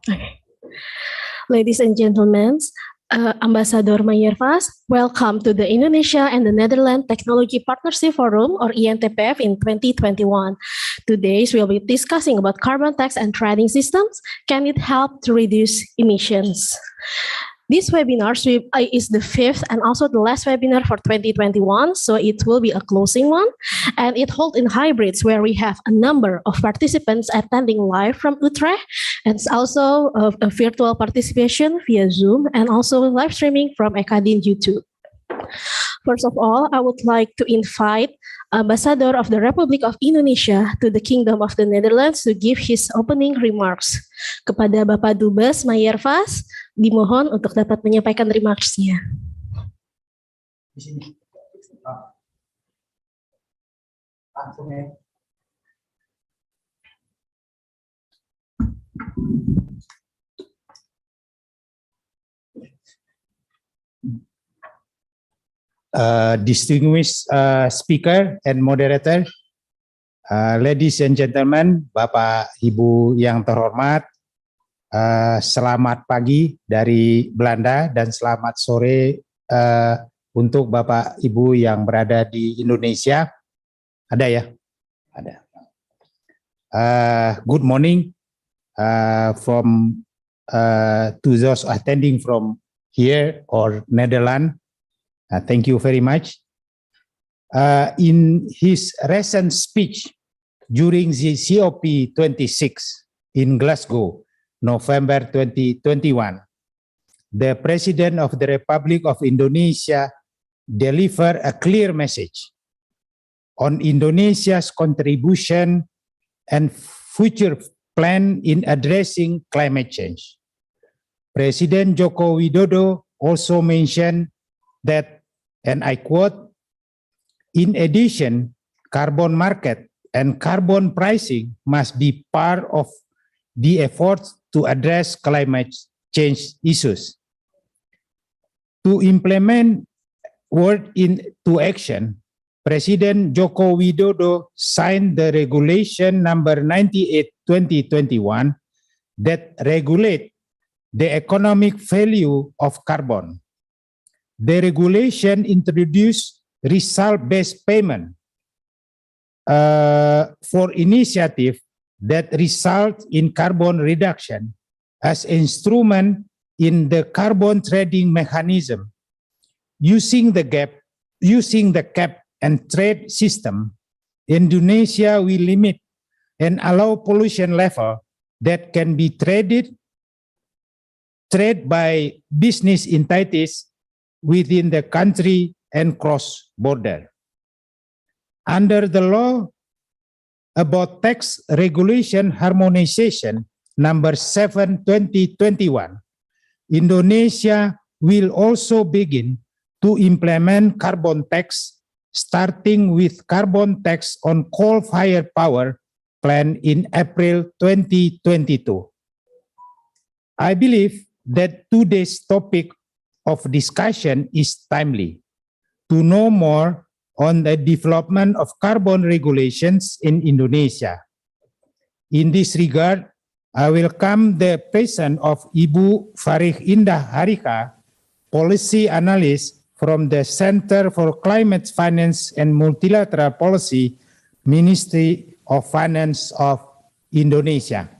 Okay. Ladies and gentlemen, Ambassador Mayervas, welcome to the Indonesia and the Netherlands Technology Partnership Forum, or INTPF, in 2021. Today, we'll be discussing about carbon tax and trading systems. Can it help to reduce emissions? This webinar is the fifth and also the last webinar for 2021, so it will be a closing one. And it holds in hybrids where we have a number of participants attending live from Utrecht, and also a virtual participation via Zoom, and also live streaming from Ekadin YouTube. First of all, I would like to invite Ambassador of the Republic of Indonesia to the Kingdom of the Netherlands to give his opening remarks. Kepada Bapak Dubes Mayervas, dimohon untuk dapat menyampaikan remarks-nya. Di sini. Langsung ya. Distinguished speaker and moderator, ladies and gentlemen, Bapak Ibu yang terhormat, selamat pagi dari Belanda dan selamat sore untuk Bapak Ibu yang berada di Indonesia. Ada ya? Ada. Good morning from to those attending from here or Netherlands. Thank you very much. In his recent speech during the COP26 in Glasgow, November 2021, the President of the Republic of Indonesia delivered a clear message on Indonesia's contribution and future plan in addressing climate change. President Joko Widodo also mentioned that, and I quote, "In addition, carbon market and carbon pricing must be part of the efforts to address climate change issues. To implement word into action, President Joko Widodo signed the Regulation Number 98/2021 that regulate the economic value of carbon. The regulation introduced result-based payment for initiative that result in carbon reduction as instrument in the carbon trading mechanism. Using the cap and trade system, Indonesia will limit and allow pollution level that can be traded by business entities within the country and cross-border. Under the law about tax regulation harmonization number 7/2021, Indonesia will also begin to implement carbon tax, starting with carbon tax on coal-fired power plant in April 2022. I believe that today's topic of discussion is timely to know more on the development of carbon regulations in Indonesia. In this regard, I welcome the presence of Ibu Farih Indah Harika, policy analyst from the Center for Climate Finance and Multilateral Policy, Ministry of Finance of Indonesia.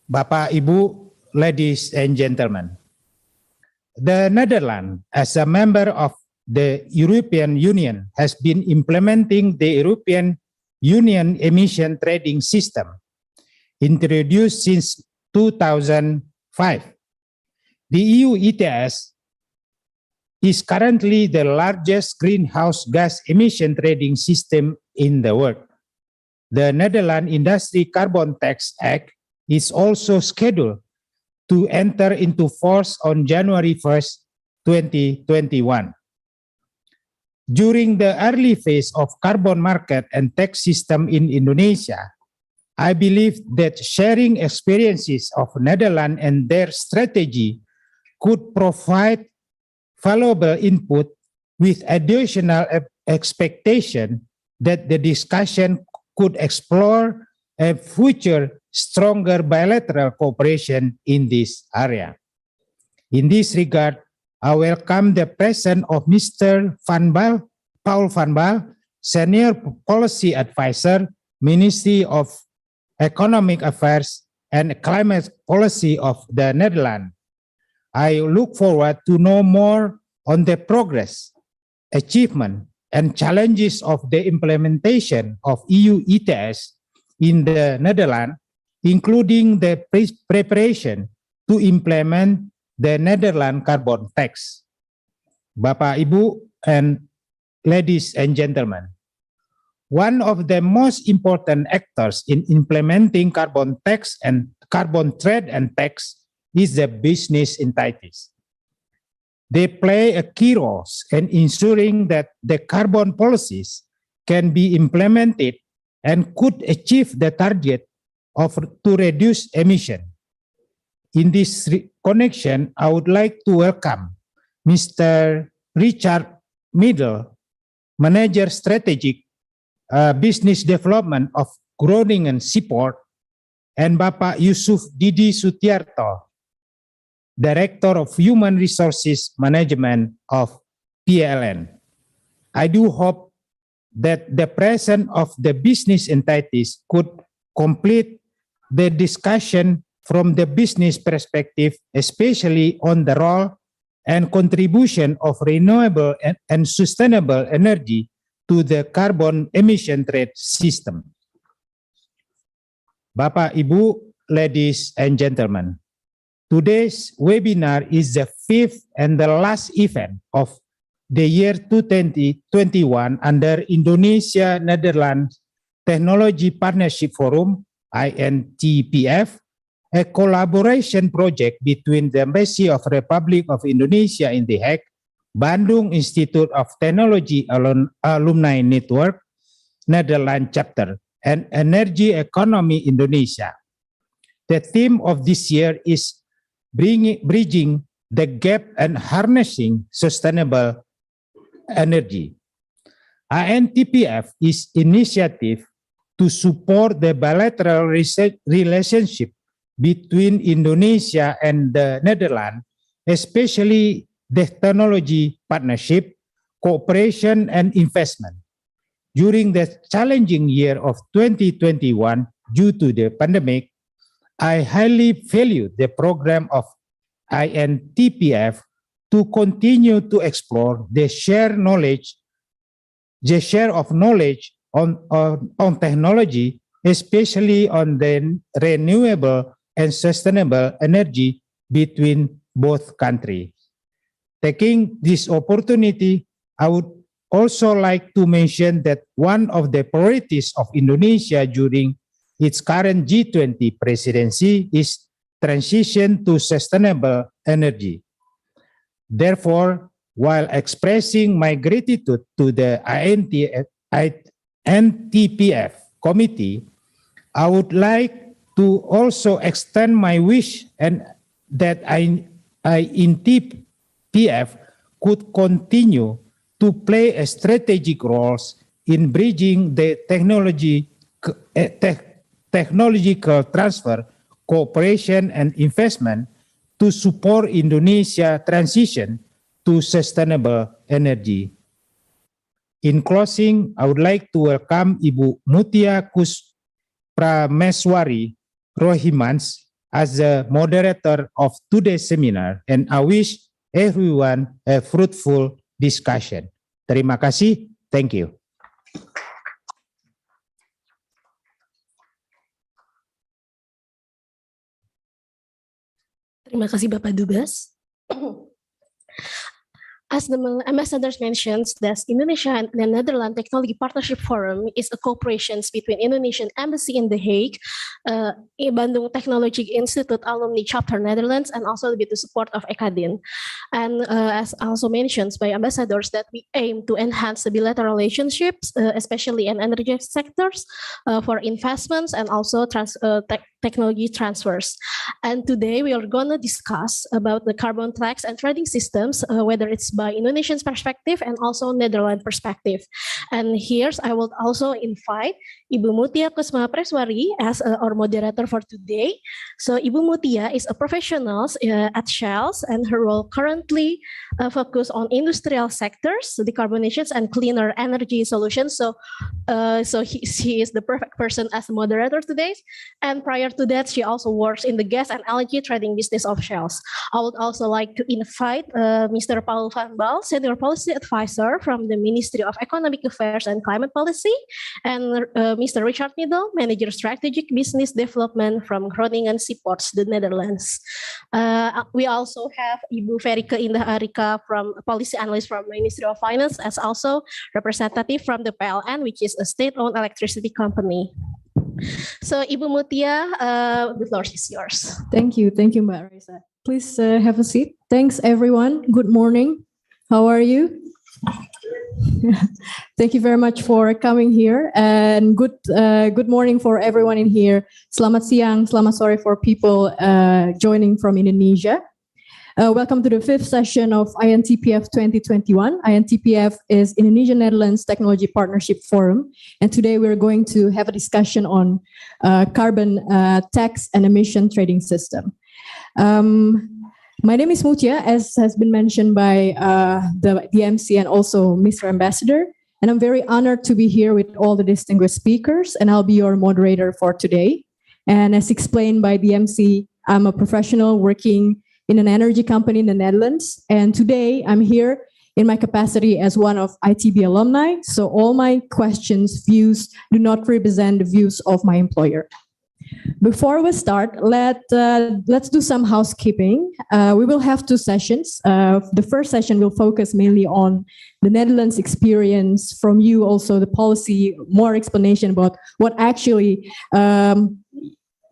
Bapak, Ibu, ladies and gentlemen, the Netherlands, as a member of the European Union, has been implementing the European Union emission trading system, introduced since 2005. The EU ETS is currently the largest greenhouse gas emission trading system in the world. The Netherlands Industry Carbon Tax Act is also scheduled to enter into force on January 1st, 2021. During the early phase of carbon market and tax system in Indonesia, I believe that sharing experiences of Netherlands and their strategy could provide valuable input with additional expectation that the discussion could explore a future stronger bilateral cooperation in this area. In this regard, I welcome the presence of Mr. Paul Van Baal, Senior Policy Advisor, Ministry of Economic Affairs and Climate Policy of the Netherlands. I look forward to know more on the progress, achievement, and challenges of the implementation of EU ETS in the Netherlands, including the preparation to implement the Netherlands carbon tax. Bapak, Ibu, and ladies and gentlemen, one of the most important actors in implementing carbon tax and carbon trade and tax is the business entities. They play a key role in ensuring that the carbon policies can be implemented and could achieve the target of to reduce emission. In this connection, I would like to welcome Mr. Richard Middle, Manager Strategic Business Development of Groningen Seaport, and Bapak Yusuf Didi Sutiarto, Director of Human Resources Management of PLN. I do hope that the presence of the business entities could complete the discussion from the business perspective, especially on the role and contribution of renewable and sustainable energy to the carbon emission trade system. Bapak, Ibu, ladies and gentlemen, today's webinar is the fifth and the last event of the year 2021 under Indonesia-Netherlands Technology Partnership Forum, INTPF, a collaboration project between the Embassy of Republic of Indonesia in The Hague, Bandung Institute of Technology Alumni Network, Netherlands Chapter, and Energy Economy Indonesia. The theme of this year is bridging the gap and harnessing sustainable energy. INTPF is initiative to support the bilateral relationship between Indonesia and the Netherlands, especially the technology partnership, cooperation, and investment. During the challenging year of 2021 due to the pandemic, I highly value the program of INTPF to continue to explore the share of knowledge on technology, especially on the renewable and sustainable energy between both countries. Taking this opportunity, I would also like to mention that one of the priorities of Indonesia during its current G20 presidency is transition to sustainable energy. Therefore, while expressing my gratitude to the INTPF committee, I would like to also extend my wish and that INTPF could continue to play a strategic role in bridging the technological transfer, cooperation, and investment to support Indonesia transition to sustainable energy. In closing, I would like to welcome Ibu Mutia Prameswari Rohimans as the moderator of today's seminar, and I wish everyone a fruitful discussion. Terima kasih. Thank you. Terima kasih Bapak Dubes. As the ambassadors mentioned, the Indonesia and the Netherlands Technology Partnership Forum is a cooperation between Indonesian Embassy in The Hague, Bandung Technology Institute Alumni Chapter Netherlands, and also with the support of ECADIN. And as also mentioned by ambassadors, that we aim to enhance the bilateral relationships, especially in energy sectors, for investments and also technology transfers. And today we are going to discuss about the carbon tax and trading systems, whether it's by Indonesian's perspective and also Netherlands perspective. And here I will also invite Ibu Mutia Kusma Preswari as our moderator for today. So Ibu Mutia is a professional at Shells, and her role currently focus on industrial sectors, decarbonization, and cleaner energy solutions. So she is the perfect person as a moderator today. And prior to that, she also works in the gas and LNG trading business of Shells. I would also like to invite Mr. Paul van Baal, Senior Policy Advisor from the Ministry of Economic Affairs and Climate Policy, and Mr. Richard Middle, Manager Strategic Business Development from Groningen Seaports, the Netherlands. We also have Ibu Verike Indah Arika, from Policy Analyst from Ministry of Finance, as also representative from the PLN, which is a state-owned electricity company. So Ibu Mutia, the floor is yours. Thank you, Mbak Raisa. Please have a seat. Thanks, everyone. Good morning. How are you? Thank you very much for coming here, and good morning for everyone in here. Selamat siang, selamat sore for people joining from Indonesia. Welcome to the fifth session of INTPF 2021. INTPF is Indonesia-Netherlands Technology Partnership Forum, and today we're going to have a discussion on carbon tax and emission trading system. My name is Mutia, as has been mentioned by the MC and also Mr. Ambassador, and I'm very honored to be here with all the distinguished speakers, and I'll be your moderator for today. And as explained by the MC, I'm a professional working in an energy company in the Netherlands, and today I'm here in my capacity as one of ITB alumni, so all my questions, views do not represent the views of my employer. Before we start, let's do some housekeeping. We will have two sessions. The first session will focus mainly on the Netherlands experience from you, also the policy, more explanation about what actually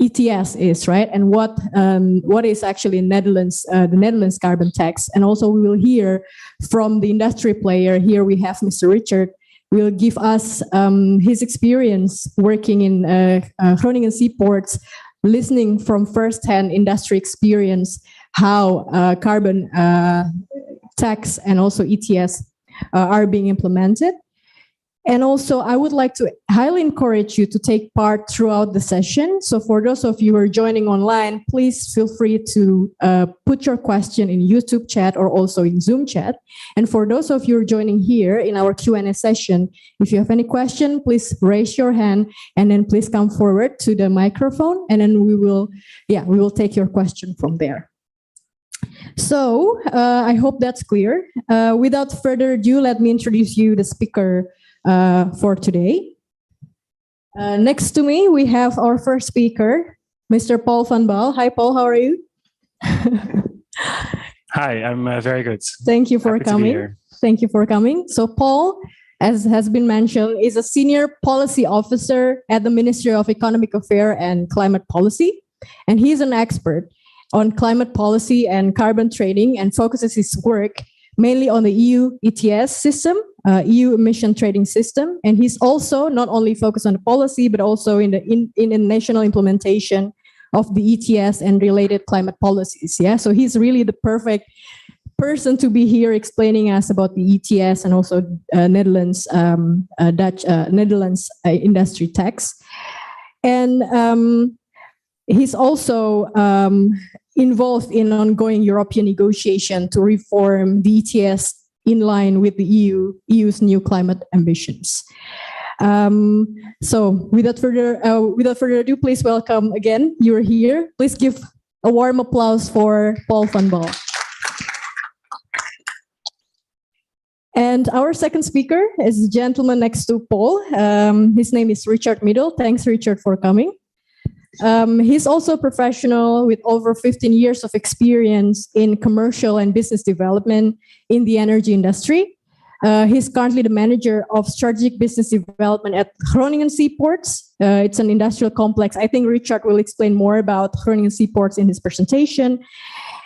ETS is, right? And what is actually Netherlands, the Netherlands carbon tax. And also we will hear from the industry player. Here we have Mr. Richard, will give us his experience working in Groningen Seaports, listening from first-hand industry experience, how carbon tax and also ETS are being implemented. And also, I would like to highly encourage you to take part throughout the session. So for those of you who are joining online, please feel free to put your question in YouTube chat or also in Zoom chat. And for those of you who are joining here in our Q&A session, if you have any question, please raise your hand and then please come forward to the microphone, and then we will take your question from there. So I hope that's clear. Without further ado, let me introduce you the speaker for today. Next to me, we have our first speaker, Mr. Paul van Baal. Hi, Paul, how are you? Hi, I'm very good. Thank you for Happy to be coming. here. Thank you for coming. So Paul, as has been mentioned, is a senior policy officer at the Ministry of Economic Affairs and Climate Policy. And he's an expert on climate policy and carbon trading, and focuses his work mainly on the EU ETS system, EU emission trading system. And he's also not only focused on the policy, but also in the national implementation of the ETS and related climate policies. Yeah, so he's really the perfect person to be here explaining us about the ETS and also Netherlands industry tax. And he's also involved in ongoing European negotiation to reform the ETS in line with the EU's new climate ambitions. So without further ado, please welcome again. You're here. Please give a warm applause for Paul van Baal. And our second speaker is the gentleman next to Paul. His name is Richard Middle. Thanks, Richard, for coming. He's also a professional with over 15 years of experience in commercial and business development in the energy industry. He's currently the manager of strategic business development at Groningen Seaports. It's an industrial complex. I think Richard will explain more about Groningen Seaports in his presentation.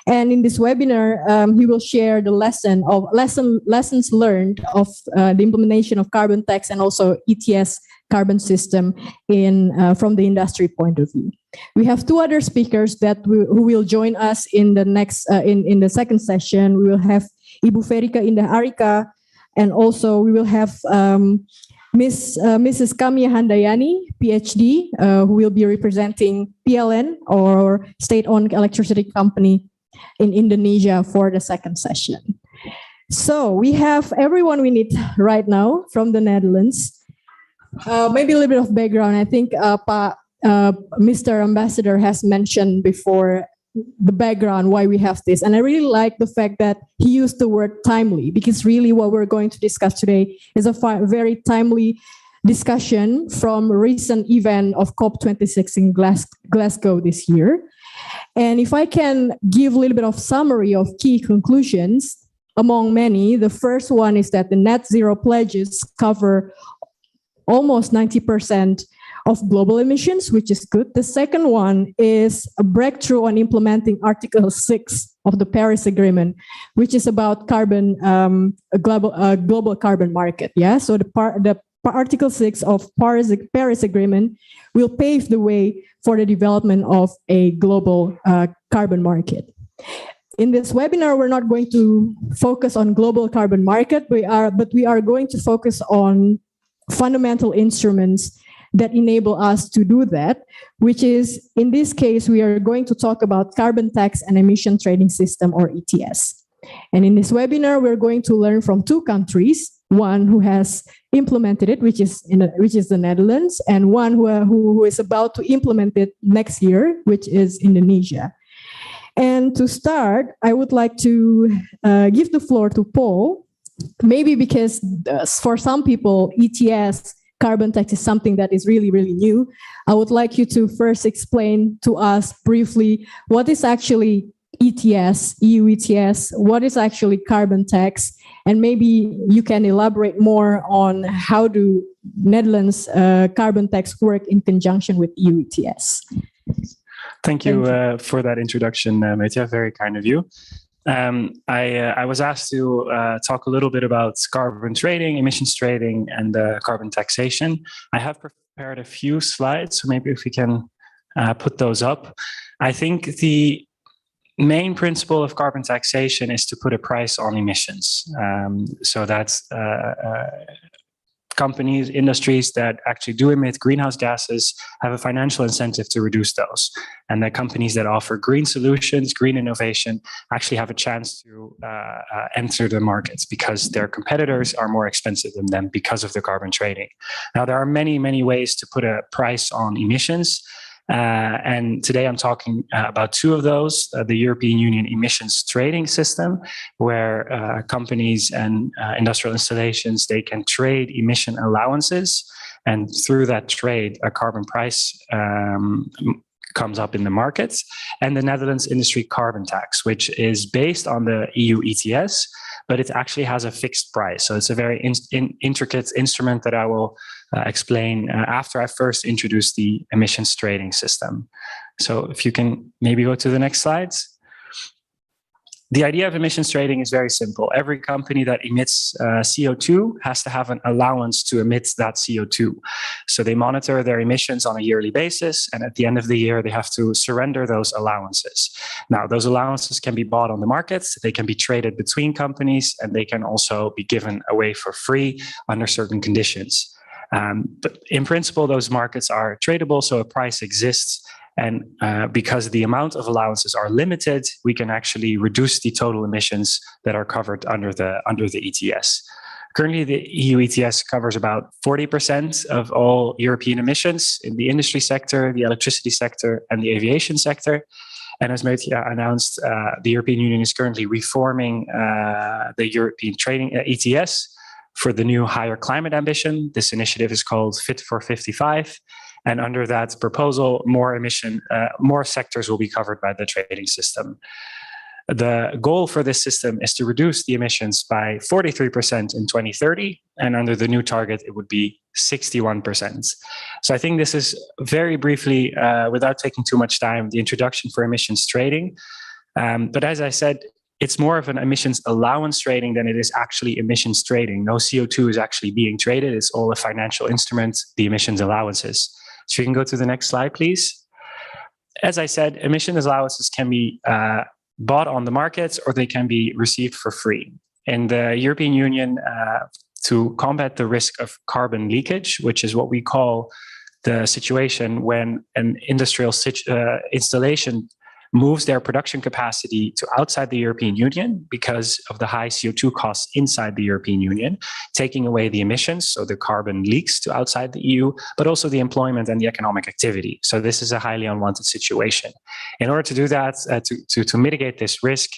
And in this webinar, he will share the lessons learned of the implementation of carbon tax and also ETS carbon system from the industry point of view. We have two other speakers who will join us in the next in the second session. We will have Ibu Verike Indah Arika, And also we will have Mrs. Kamia Handayani, PhD, who will be representing PLN, or state-owned electricity company in Indonesia, for the second session. So we have everyone we need right now from the Netherlands. Maybe a little bit of background. I think Mr. Ambassador has mentioned before the background why we have this, and I really like the fact that he used the word timely, because really what we're going to discuss today is a very timely discussion from a recent event of COP26 in Glasgow this year. And if I can give a little bit of summary of key conclusions, among many, the first one is that the net zero pledges cover almost 90% of global emissions, which is good. The second one is a breakthrough on implementing Article 6 of the Paris Agreement, which is about carbon, a global carbon market. Yeah, so the Article 6 of Paris Agreement will pave the way for the development of a global carbon market. In this webinar, we're not going to focus on global carbon market, but we are going to focus on fundamental instruments that enable us to do that, which is, in this case, we are going to talk about carbon tax and emission trading system, or ETS. And in this webinar, we're going to learn from two countries, one who has implemented it, which is the Netherlands, and one who is about to implement it next year, which is Indonesia. And to start, I would like to give the floor to Paul, maybe because for some people, ETS, carbon tax, is something that is really, really new. I would like you to first explain to us briefly what is actually ETS, EU ETS, what is actually carbon tax, and maybe you can elaborate more on how do Netherlands carbon tax work in conjunction with EU ETS. Thank you for that introduction, Metja. Very kind of you. I was asked to talk a little bit about carbon trading, emissions trading, and carbon taxation. I have prepared a few slides, so maybe if we can put those up. I think the main principle of carbon taxation is to put a price on emissions. So that's companies, industries that actually do emit greenhouse gases have a financial incentive to reduce those. And the companies that offer green solutions, green innovation, actually have a chance to enter the markets because their competitors are more expensive than them because of the carbon trading. Now, there are many, many ways to put a price on emissions. And today I'm talking about two of those, the European Union emissions trading system, where companies and industrial installations, they can trade emission allowances. And through that trade, a carbon price comes up in the markets. And the Netherlands industry carbon tax, which is based on the EU ETS, but it actually has a fixed price. So it's a very intricate instrument that I will explain after I first introduce the emissions trading system. So if you can maybe go to the next slides. The idea of emissions trading is very simple. Every company that emits CO2 has to have an allowance to emit that CO2. So they monitor their emissions on a yearly basis, and at the end of the year, they have to surrender those allowances. Now, those allowances can be bought on the markets, they can be traded between companies, and they can also be given away for free under certain conditions. But in principle, those markets are tradable, so a price exists. And because the amount of allowances are limited, we can actually reduce the total emissions that are covered under the ETS. Currently, the EU ETS covers about 40% of all European emissions in the industry sector, the electricity sector, and the aviation sector. And as Metja announced, the European Union is currently reforming the European trading ETS for the new higher climate ambition. This initiative is called Fit for 55. And under that proposal, more sectors will be covered by the trading system. The goal for this system is to reduce the emissions by 43% in 2030. And under the new target, it would be 61%. So I think this is very briefly, without taking too much time, the introduction for emissions trading. But as I said, it's more of an emissions allowance trading than it is actually emissions trading. No CO2 is actually being traded. It's all a financial instrument, the emissions allowances. So you can go to the next slide, please. As I said, emission allowances can be bought on the markets or they can be received for free. in the European Union, to combat the risk of carbon leakage, which is what we call the situation when an industrial installation moves their production capacity to outside the European Union because of the high CO2 costs inside the European Union, taking away the emissions, so the carbon leaks to outside the EU, but also the employment and the economic activity. So this is a highly unwanted situation. In order to do that, to mitigate this risk,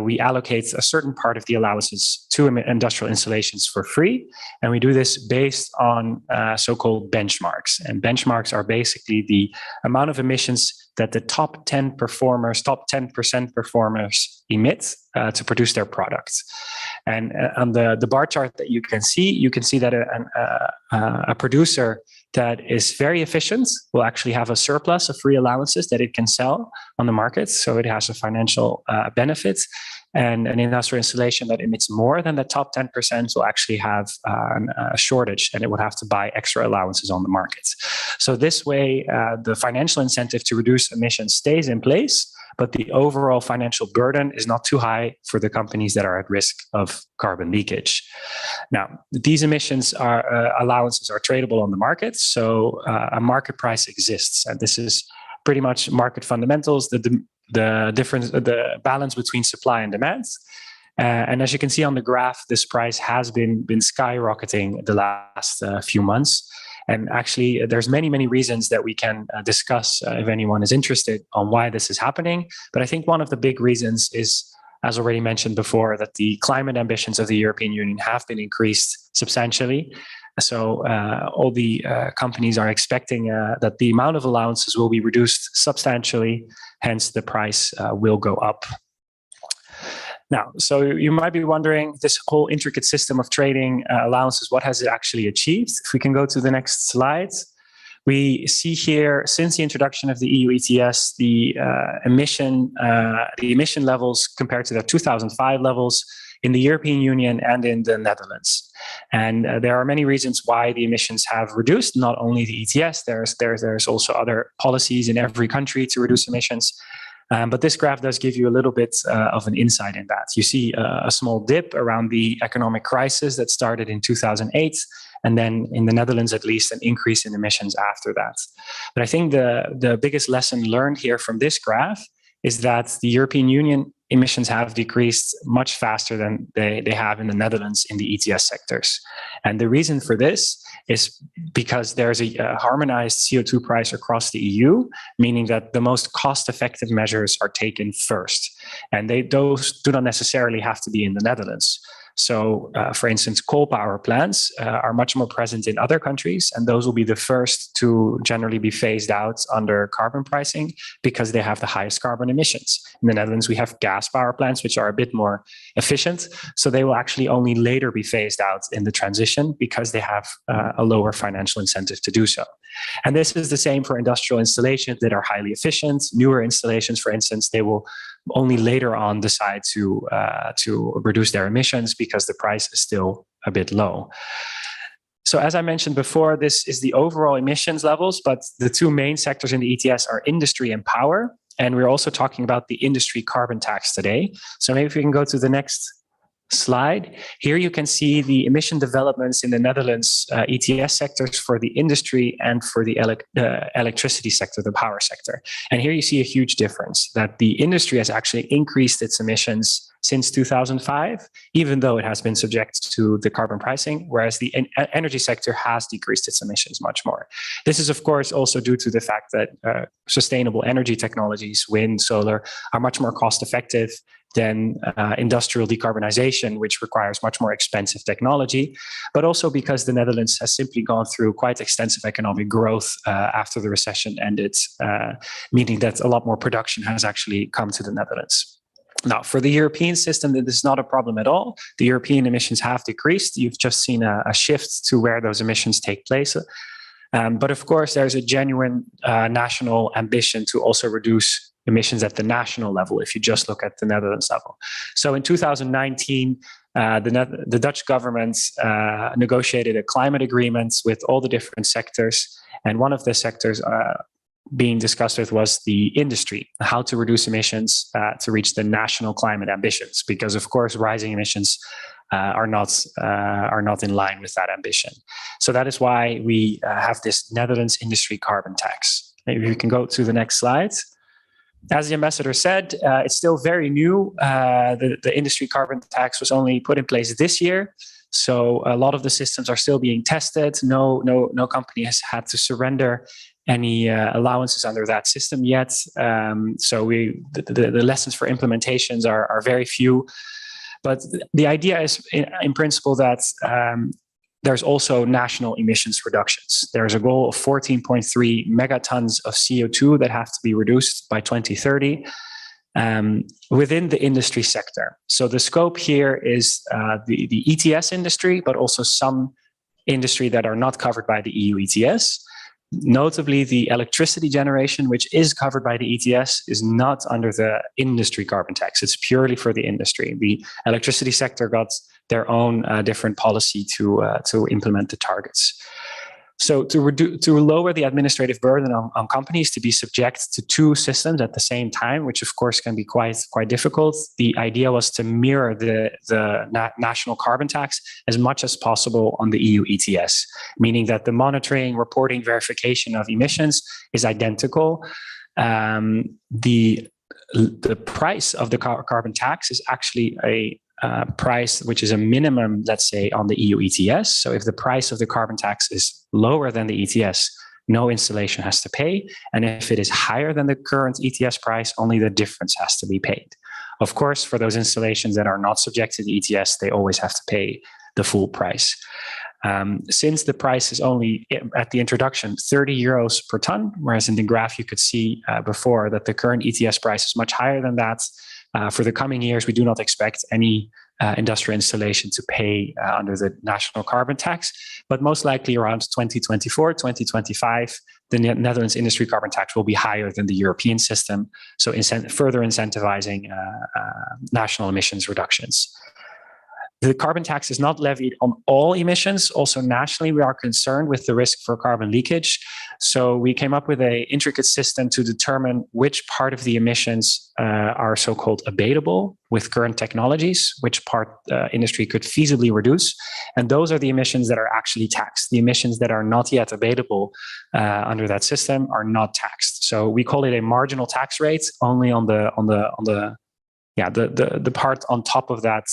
we allocate a certain part of the allowances to industrial installations for free. And we do this based on so-called benchmarks. And benchmarks are basically the amount of emissions that the top 10% performers emit to produce their products. And on the bar chart that you can see that a producer that is very efficient will actually have a surplus of free allowances that it can sell on the market. So it has a financial benefit. And an industrial installation that emits more than the top 10% will actually have a shortage, and it would have to buy extra allowances on the markets. So this way, the financial incentive to reduce emissions stays in place, but the overall financial burden is not too high for the companies that are at risk of carbon leakage. Now, these emissions allowances are tradable on the market, so a market price exists, and this is pretty much market fundamentals, the difference, the balance between supply and demand. And as you can see on the graph, this price has been skyrocketing the last few months. And actually, there's many reasons that we can discuss if anyone is interested on why this is happening. But I think one of the big reasons is, as already mentioned before, that the climate ambitions of the European Union have been increased substantially. So all the companies are expecting that the amount of allowances will be reduced substantially, hence the price will go up. Now, so you might be wondering, this whole intricate system of trading allowances, what has it actually achieved? If we can go to the next slide. We see here, since the introduction of the EU ETS, the emission levels compared to the 2005 levels in the European Union and in the Netherlands. And there are many reasons why the emissions have reduced, not only the ETS, there's also other policies in every country to reduce emissions. But this graph does give you a little bit of an insight in that. You see a small dip around the economic crisis that started in 2008, and then in the Netherlands, at least, an increase in emissions after that. But I think the biggest lesson learned here from this graph is that the European Union emissions have decreased much faster than they have in the Netherlands in the ETS sectors. And the reason for this is because there's a harmonized CO2 price across the EU, meaning that the most cost-effective measures are taken first. And those do not necessarily have to be in the Netherlands. So, for instance, coal power plants are much more present in other countries, and those will be the first to generally be phased out under carbon pricing because they have the highest carbon emissions. In the Netherlands, we have gas power plants, which are a bit more efficient, so they will actually only later be phased out in the transition because they have a lower financial incentive to do so. And this is the same for industrial installations that are highly efficient. Newer installations, for instance, they will only later on decide to reduce their emissions because the price is still a bit low. So as I mentioned before, this is the overall emissions levels, but the two main sectors in the ETS are industry and power. And we're also talking about the industry carbon tax today. So maybe if we can go to the next slide. Here you can see the emission developments in the Netherlands ETS sectors for the industry and for the electricity sector, the power sector. And here you see a huge difference, that the industry has actually increased its emissions since 2005, even though it has been subject to the carbon pricing, whereas the energy sector has decreased its emissions much more. This is, of course, also due to the fact that sustainable energy technologies, wind, solar, are much more cost effective than industrial decarbonization, which requires much more expensive technology, but also because the Netherlands has simply gone through quite extensive economic growth after the recession ended, meaning that a lot more production has actually come to the Netherlands. Now, for the European system, this is not a problem at all. The European emissions have decreased. You've just seen a shift to where those emissions take place. But of course, there's a genuine national ambition to also reduce emissions at the national level, if you just look at the Netherlands level. So in 2019, the Dutch government negotiated a climate agreement with all the different sectors. And one of the sectors being discussed with was the industry, how to reduce emissions to reach the national climate ambitions, because of course rising emissions are not in line with that ambition. So that is why we have this Netherlands industry carbon tax. Maybe we can go to the next slide. As the ambassador said, it's still very new. The industry carbon tax was only put in place this year. So a lot of the systems are still being tested. No company has had to surrender any allowances under that system yet. So the lessons for implementations are very few. But the idea is, in principle, that there's also national emissions reductions. There's a goal of 14.3 megatons of CO2 that have to be reduced by 2030 within the industry sector. So the scope here is the ETS industry, but also some industry that are not covered by the EU ETS. Notably, the electricity generation, which is covered by the ETS, is not under the industry carbon tax. It's purely for the industry. The electricity sector got their own different policy to implement the targets. So to lower the administrative burden on companies to be subject to two systems at the same time, which of course can be quite difficult, the idea was to mirror the national carbon tax as much as possible on the EU ETS, meaning that the monitoring, reporting, verification of emissions is identical. The price of the carbon tax is actually a price which is a minimum, let's say, on the EU ETS. So if the price of the carbon tax is lower than the ETS, no installation has to pay. And if it is higher than the current ETS price, only the difference has to be paid. Of course, for those installations that are not subject to the ETS, they always have to pay the full price. Since the price is only at the introduction 30 euros per ton, whereas in the graph you could see before that the current ETS price is much higher than that. For the coming years, we do not expect any industrial installation to pay under the national carbon tax, but most likely around 2024, 2025, the Netherlands industry carbon tax will be higher than the European system, so further incentivizing national emissions reductions. The carbon tax is not levied on all emissions. Also nationally, we are concerned with the risk for carbon leakage. So we came up with an intricate system to determine which part of the emissions are so-called abatable with current technologies, which part industry could feasibly reduce. And those are the emissions that are actually taxed. The emissions that are not yet abatable under that system are not taxed. So we call it a marginal tax rate only on the part on top of that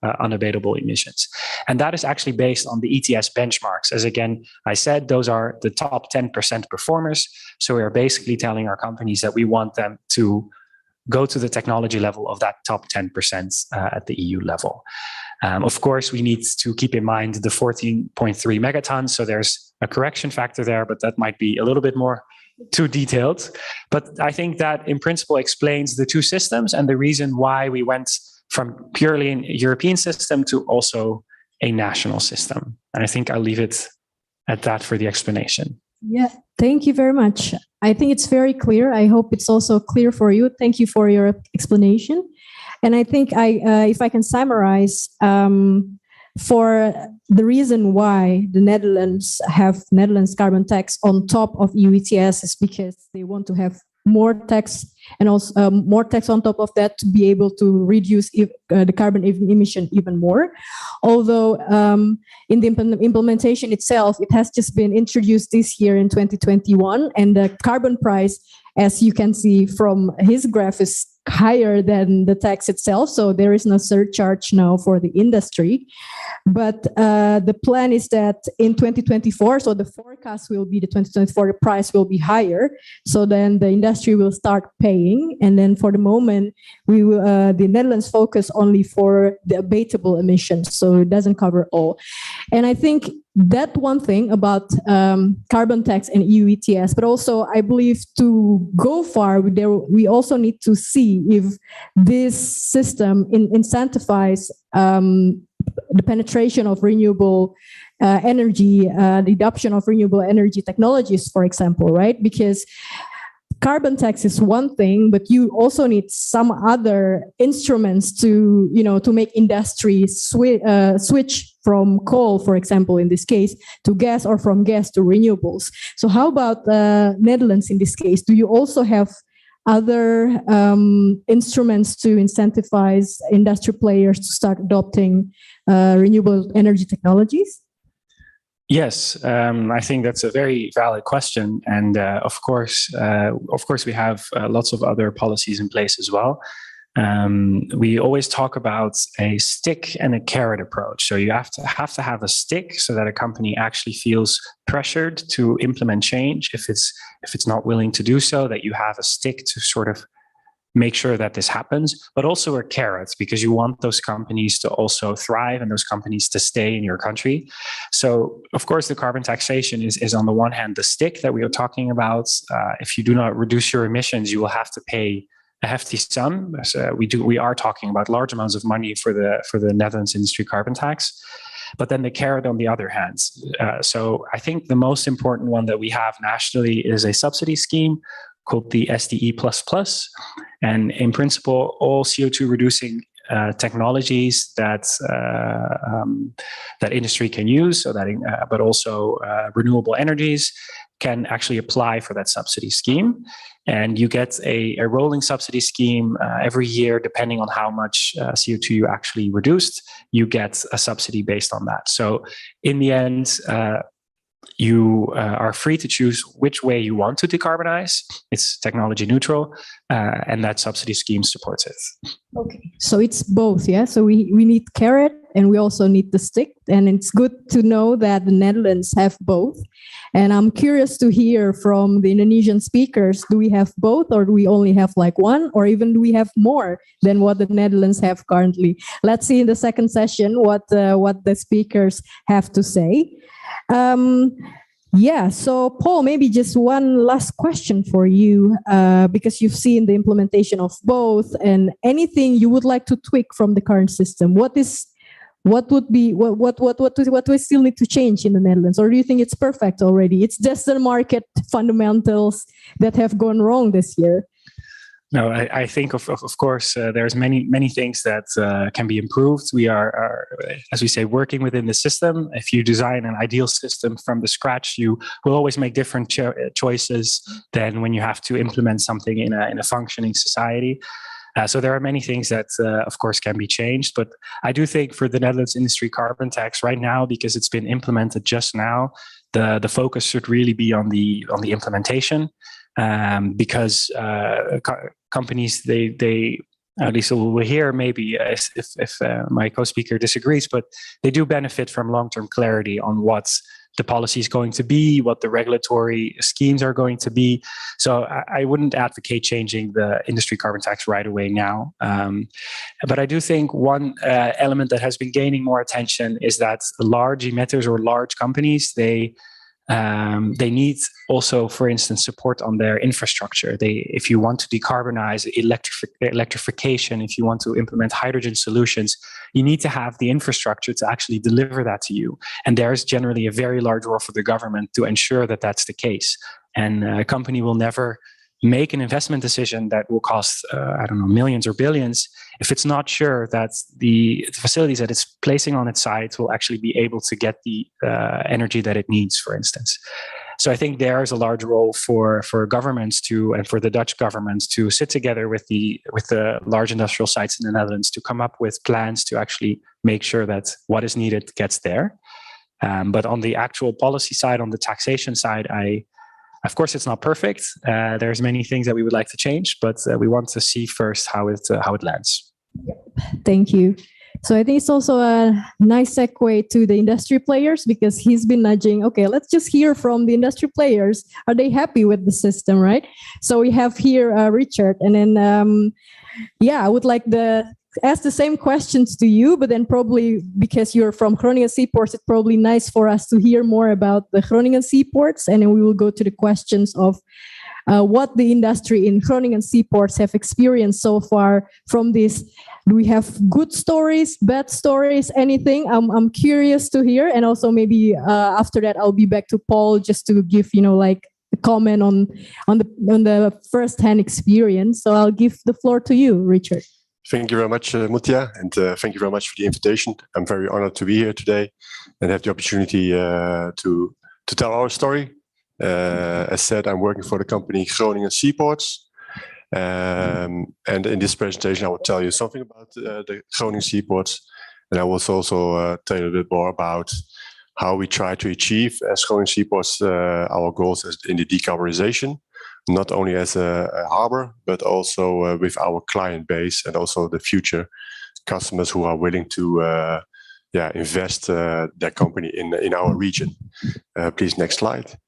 unabatable emissions. And that is actually based on the ETS benchmarks. As again, I said, those are the top 10% performers. So we are basically telling our companies that we want them to go to the technology level of that top 10% at the EU level. Of course, we need to keep in mind the 14.3 megatons. So there's a correction factor there, but that might be a little bit more too detailed. But I think that in principle explains the two systems and the reason why we went from purely an European system to also a national system. And I think I'll leave it at that for the explanation. Yeah, thank you very much. I think it's very clear. I hope it's also clear for you. Thank you for your explanation. And I think if I can summarize, for the reason why the Netherlands have Netherlands carbon tax on top of EU ETS is because they want to have more tax and also more tax on top of that to be able to reduce the carbon emission even more. Although in the implementation itself, it has just been introduced this year in 2021, and the carbon price, as you can see from his graph, is higher than the tax itself. So there is no surcharge now for the industry. But the plan is that in 2024, so the forecast will be the 2024 price will be higher. So then the industry will start paying. And then for the moment, we will, the Netherlands focus only for the abatable emissions. So it doesn't cover all. And I think that one thing about carbon tax and EU ETS, but also I believe to go far, we also need to see if this system incentivizes the penetration of renewable energy, the adoption of renewable energy technologies, for example, right? Because carbon tax is one thing, but you also need some other instruments to, to make industry switch from coal, for example, in this case, to gas, or from gas to renewables. So how about Netherlands in this case? Do you also have other instruments to incentivize industry players to start adopting renewable energy technologies? Yes, I think that's a very valid question, and of course, we have lots of other policies in place as well. We always talk about a stick and a carrot approach. So you have to have a stick so that a company actually feels pressured to implement change. If it's not willing to do so, that you have a stick to sort of make sure that this happens, but also a carrot, because you want those companies to also thrive and those companies to stay in your country. So, of course, the carbon taxation is on the one hand the stick that we are talking about. If you do not reduce your emissions, you will have to pay a hefty sum. So we are talking about large amounts of money for the Netherlands industry carbon tax. But then the carrot on the other hand. So I think the most important one that we have nationally is a subsidy scheme called the SDE++. And in principle, all CO2 reducing technologies that industry can use, so that but also renewable energies can actually apply for that subsidy scheme. And you get a rolling subsidy scheme every year, depending on how much CO2 you actually reduced, you get a subsidy based on that. So in the end, you are free to choose which way you want to decarbonize. It's technology neutral, and that subsidy scheme supports it. Okay, so it's both, yeah? So we need carrot and we also need the stick. And it's good to know that the Netherlands have both. And I'm curious to hear from the Indonesian speakers, do we have both, or do we only have like one, or even do we have more than what the Netherlands have currently? Let's see in the second session what the speakers have to say. Yeah, so Paul, maybe just one last question for you, because you've seen the implementation of both, and anything you would like to tweak from the current system. What do we still need to change in the Netherlands, or do you think it's perfect already? It's just the market fundamentals that have gone wrong this year. No, I think of course there's many things that can be improved. We are, as we say, working within the system. If you design an ideal system from the scratch, you will always make different choices than when you have to implement something in a functioning society. So there are many things that, of course, can be changed. But I do think for the Netherlands industry carbon tax right now, because it's been implemented just now, the focus should really be on the implementation. Because companies, they at least we'll hear maybe if my co-speaker disagrees, but they do benefit from long-term clarity on what the policy is going to be, what the regulatory schemes are going to be. So I wouldn't advocate changing the industry carbon tax right away now. But I do think one element that has been gaining more attention is that large emitters or large companies, they need also, for instance, support on their infrastructure. If you want to decarbonize electrification, if you want to implement hydrogen solutions, you need to have the infrastructure to actually deliver that to you. And there's generally a very large role for the government to ensure that that's the case. And a company will never make an investment decision that will cost, millions or billions, if it's not sure that the facilities that it's placing on its site will actually be able to get the energy that it needs, for instance. So I think there is a large role for governments and for the Dutch government to sit together with the large industrial sites in the Netherlands to come up with plans to actually make sure that what is needed gets there. But on the actual policy side, on the taxation side, of course, it's not perfect. There's many things that we would like to change, but we want to see first how it lands. Thank you. So I think it's also a nice segue to the industry players, because he's been nudging, okay, let's just hear from the industry players. Are they happy with the system, right? So we have here Richard, and then, I would like ask the same questions to you, but then probably because you're from Groningen Seaports, it's probably nice for us to hear more about the Groningen Seaports, and then we will go to the questions of what the industry in Groningen Seaports have experienced so far from this. Do we have good stories, bad stories, anything? I'm curious to hear, and also maybe after that I'll be back to Paul just to give a comment on the first-hand experience. So I'll give the floor to you, Richard. Thank you very much, Mutya, and thank you very much for the invitation. I'm very honored to be here today and have the opportunity to tell our story. As said, I'm working for the company Groningen Seaports. And in this presentation, I will tell you something about the Groningen Seaports. And I will also tell you a bit more about how we try to achieve as Groningen Seaports our goals in the decarbonization, not only as a harbor, but also with our client base and also the future customers who are willing to invest their company in our region. Please, next slide.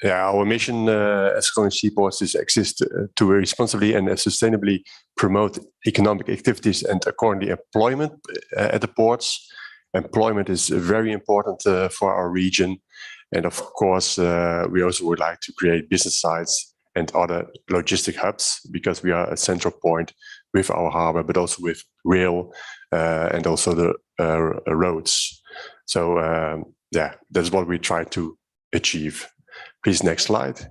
Our mission as Groningen Seaports is exist to responsibly and sustainably promote economic activities and accordingly employment at the ports. Employment is very important for our region. And of course, we also would like to create business sites and other logistic hubs because we are a central point with our harbor, but also with rail and also the roads. So that's what we try to achieve. Please, next slide.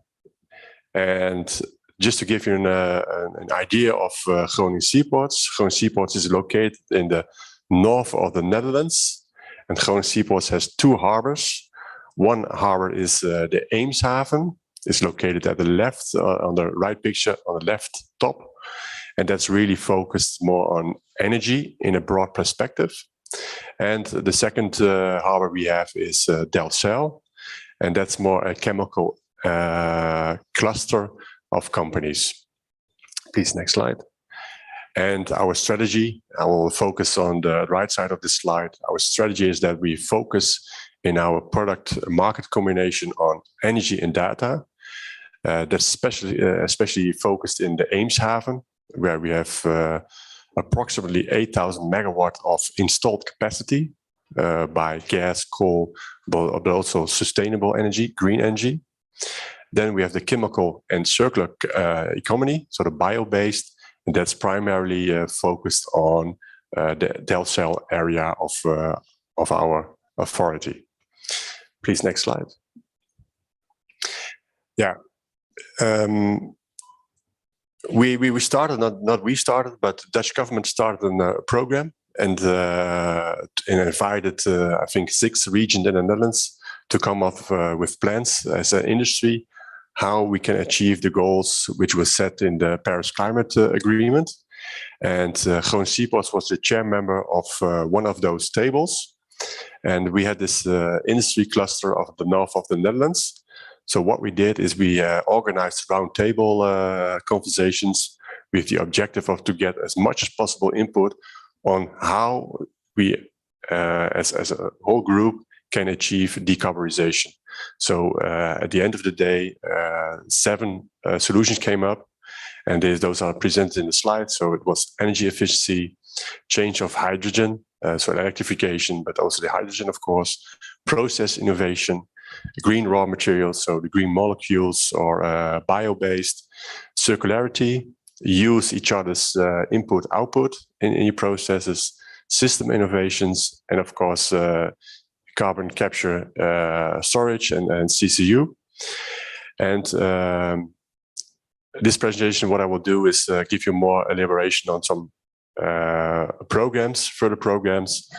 And just to give you an idea of Groningen Seaports, Groningen Seaports is located in the north of the Netherlands, and Groningen Seaports has two harbors. One harbor is the Eemshaven. It's located at the left, on the right picture, on the left top. And that's really focused more on energy in a broad perspective. And the second harbor we have is Delfzijl. And that's more a chemical cluster of companies. Please, next slide. And our strategy, I will focus on the right side of the slide. Our strategy is that we focus in our product market combination on energy and data. That's especially focused in the Eemshaven, where we have approximately 8,000 megawatt of installed capacity by gas, coal, but also sustainable energy, green energy. Then we have the chemical and circular economy, so the bio-based, and that's primarily focused on the Delfzijl area of our authority. Please, next slide. Yeah. We started, not we started, but the Dutch government started a program and invited, I think, 6 regions in the Netherlands to come up with plans as an industry, how we can achieve the goals which were set in the Paris Climate Agreement. And Groningen Seaports was the chair member of one of those tables. And we had this industry cluster of the north of the Netherlands. So what we did is we organized roundtable conversations with the objective of to get as much as possible input on how we, as a whole group, can achieve decarbonization. So at the end of the day, 7 solutions came up, and those are presented in the slide. So it was energy efficiency, change of hydrogen, so electrification, but also the hydrogen, of course, process innovation, green raw materials, so the green molecules or bio-based, circularity, use each other's input-output in your processes, system innovations, and of course, carbon capture, storage, and CCU. And this presentation, what I will do is give you more elaboration on some further programs,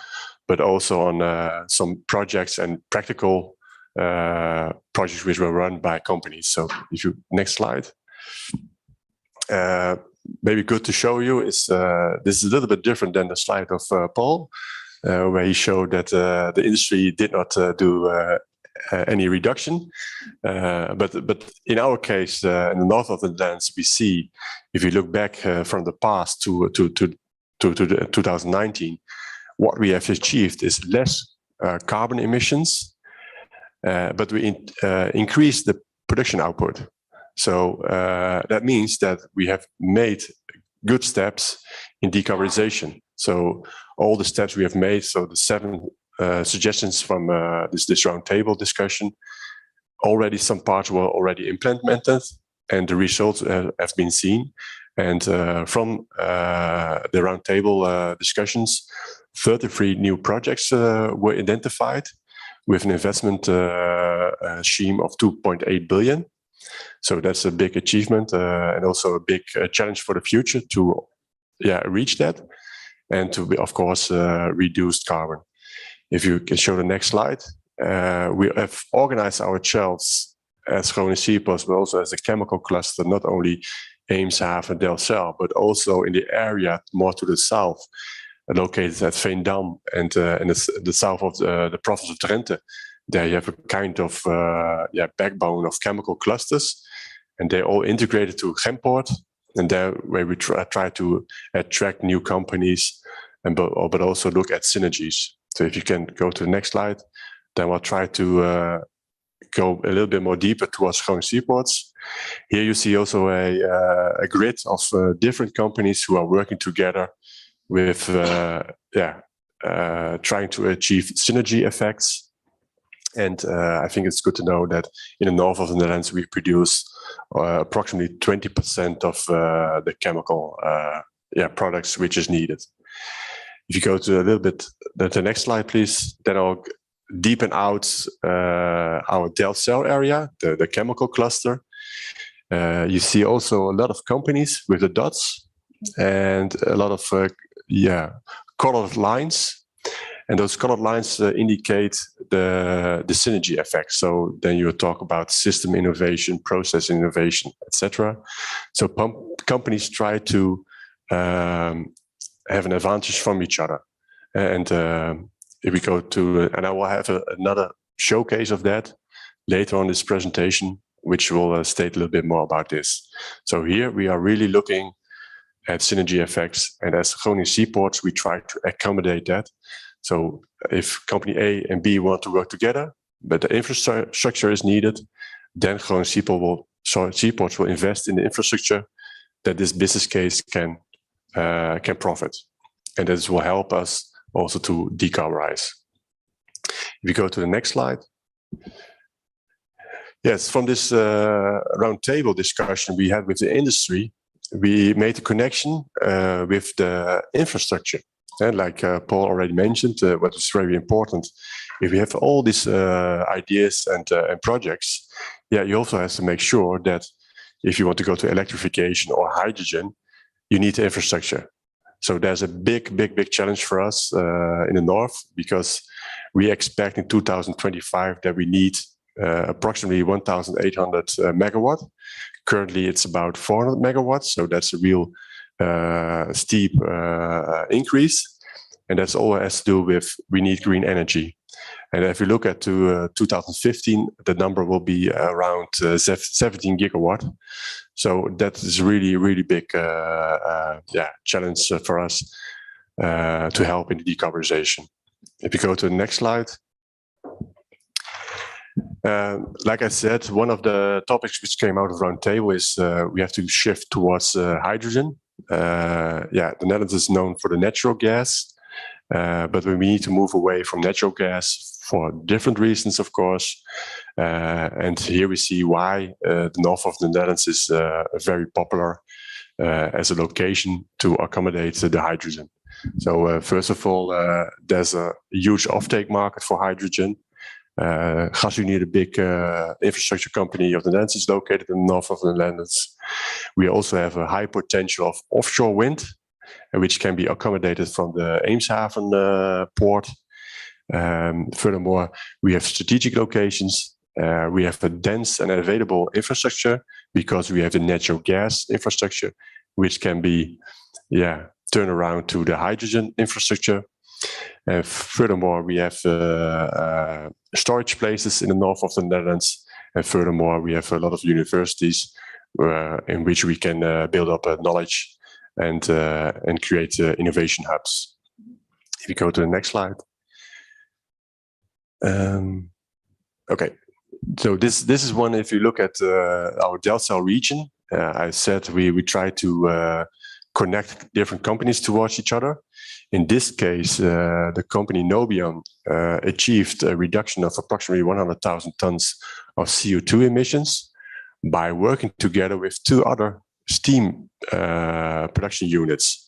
but also on some projects and practical projects which were run by companies. So if you, next slide. Maybe good to show you is, this is a little bit different than the slide of Paul, where he showed that the industry did not do any reduction. But in our case, in the north of the Netherlands, we see, if you look back from the past to 2019, what we have achieved is less carbon emissions, but we increased the production output. So that means that we have made good steps in decarbonization. So all the steps we have made, so the 7 suggestions from this roundtable discussion, already some parts were already implemented and the results have been seen. And from the roundtable discussions, 33 new projects were identified with an investment scheme of 2.8 billion. So that's a big achievement and also a big challenge for the future to reach that and to, of course, reduce carbon. If you can show the next slide, we have organized ourselves as Groningen Seaports, but also as a chemical cluster, not only Eemshaven, Delfzijl, but also in the area more to the south, located at Veendam and in the south of the province of Drenthe. There you have a kind of backbone of chemical clusters, and they're all integrated to Gemport, and there where we try to attract new companies, but also look at synergies. So if you can go to the next slide, then we'll try to go a little bit more deeper towards Groningen Seaports. Here you see also a grid of different companies who are working together with trying to achieve synergy effects. And I think it's good to know that in the north of the Netherlands, we produce approximately 20% of the chemical products which is needed. If you go to a little bit the next slide, please, then I'll deepen out our Delfzijl area, the chemical cluster. You see also a lot of companies with the dots and a lot of colored lines. And those colored lines indicate the synergy effect. So then you talk about system innovation, process innovation, etc. So companies try to have an advantage from each other. And if we go to, and I will have another showcase of that later on this presentation, which will state a little bit more about this. So here we are really looking at synergy effects, and as Groningen Seaports, we try to accommodate that. So if company A and B want to work together, but the infrastructure is needed, then Groningen Seaports will invest in the infrastructure that this business case can profit, and this will help us also to decarbonize. If you go to the next slide. Yes, from this round table discussion we had with the industry, we made a connection with the infrastructure. And like Paul already mentioned, what is very important, if we have all these ideas and projects, you also have to make sure that if you want to go to electrification or hydrogen, you need the infrastructure. So there's a big challenge for us in the north, because we expect in 2025 that we need approximately 1,800 megawatt. Currently, it's about 400 megawatts, so that's a real steep increase, and that's all has to do with we need green energy. And if you look at 2015, the number will be around 17 gigawatt. So that is really big challenge for us to help in the decarbonization. If you go to the next slide. Like I said, one of the topics which came out of Roundtable is we have to shift towards hydrogen. The Netherlands is known for the natural gas, but we need to move away from natural gas for different reasons, of course. And here we see why the north of the Netherlands is very popular as a location to accommodate the hydrogen. So first of all, there's a huge offtake market for hydrogen. GasUnie, the big infrastructure company of the Netherlands, is located in the north of the Netherlands. We also have a high potential of offshore wind, which can be accommodated from the Eemshaven port. Furthermore, we have strategic locations. We have a dense and available infrastructure because we have the natural gas infrastructure, which can be turned around to the hydrogen infrastructure. Furthermore, we have storage places in the north of the Netherlands. And furthermore, we have a lot of universities in which we can build up knowledge and create innovation hubs. If you go to the next slide. Okay, so this is one. If you look at our Delfzijl region, I said we try to connect different companies towards each other. In this case, the company Nobian achieved a reduction of approximately 100,000 tons of CO2 emissions by working together with two other steam production units.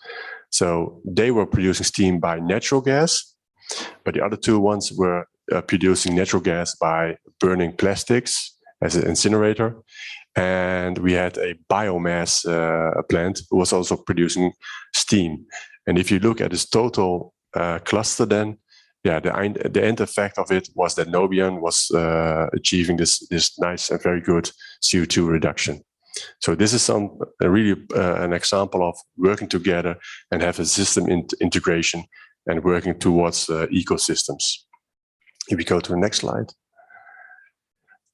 So they were producing steam by natural gas, but the other two ones were producing natural gas by burning plastics as an incinerator. And we had a biomass plant who was also producing steam. And if you look at this total cluster, then the end effect of it was that Nobian was achieving this nice and very good CO2 reduction. So this is really an example of working together and have a system integration and working towards ecosystems. If we go to the next slide.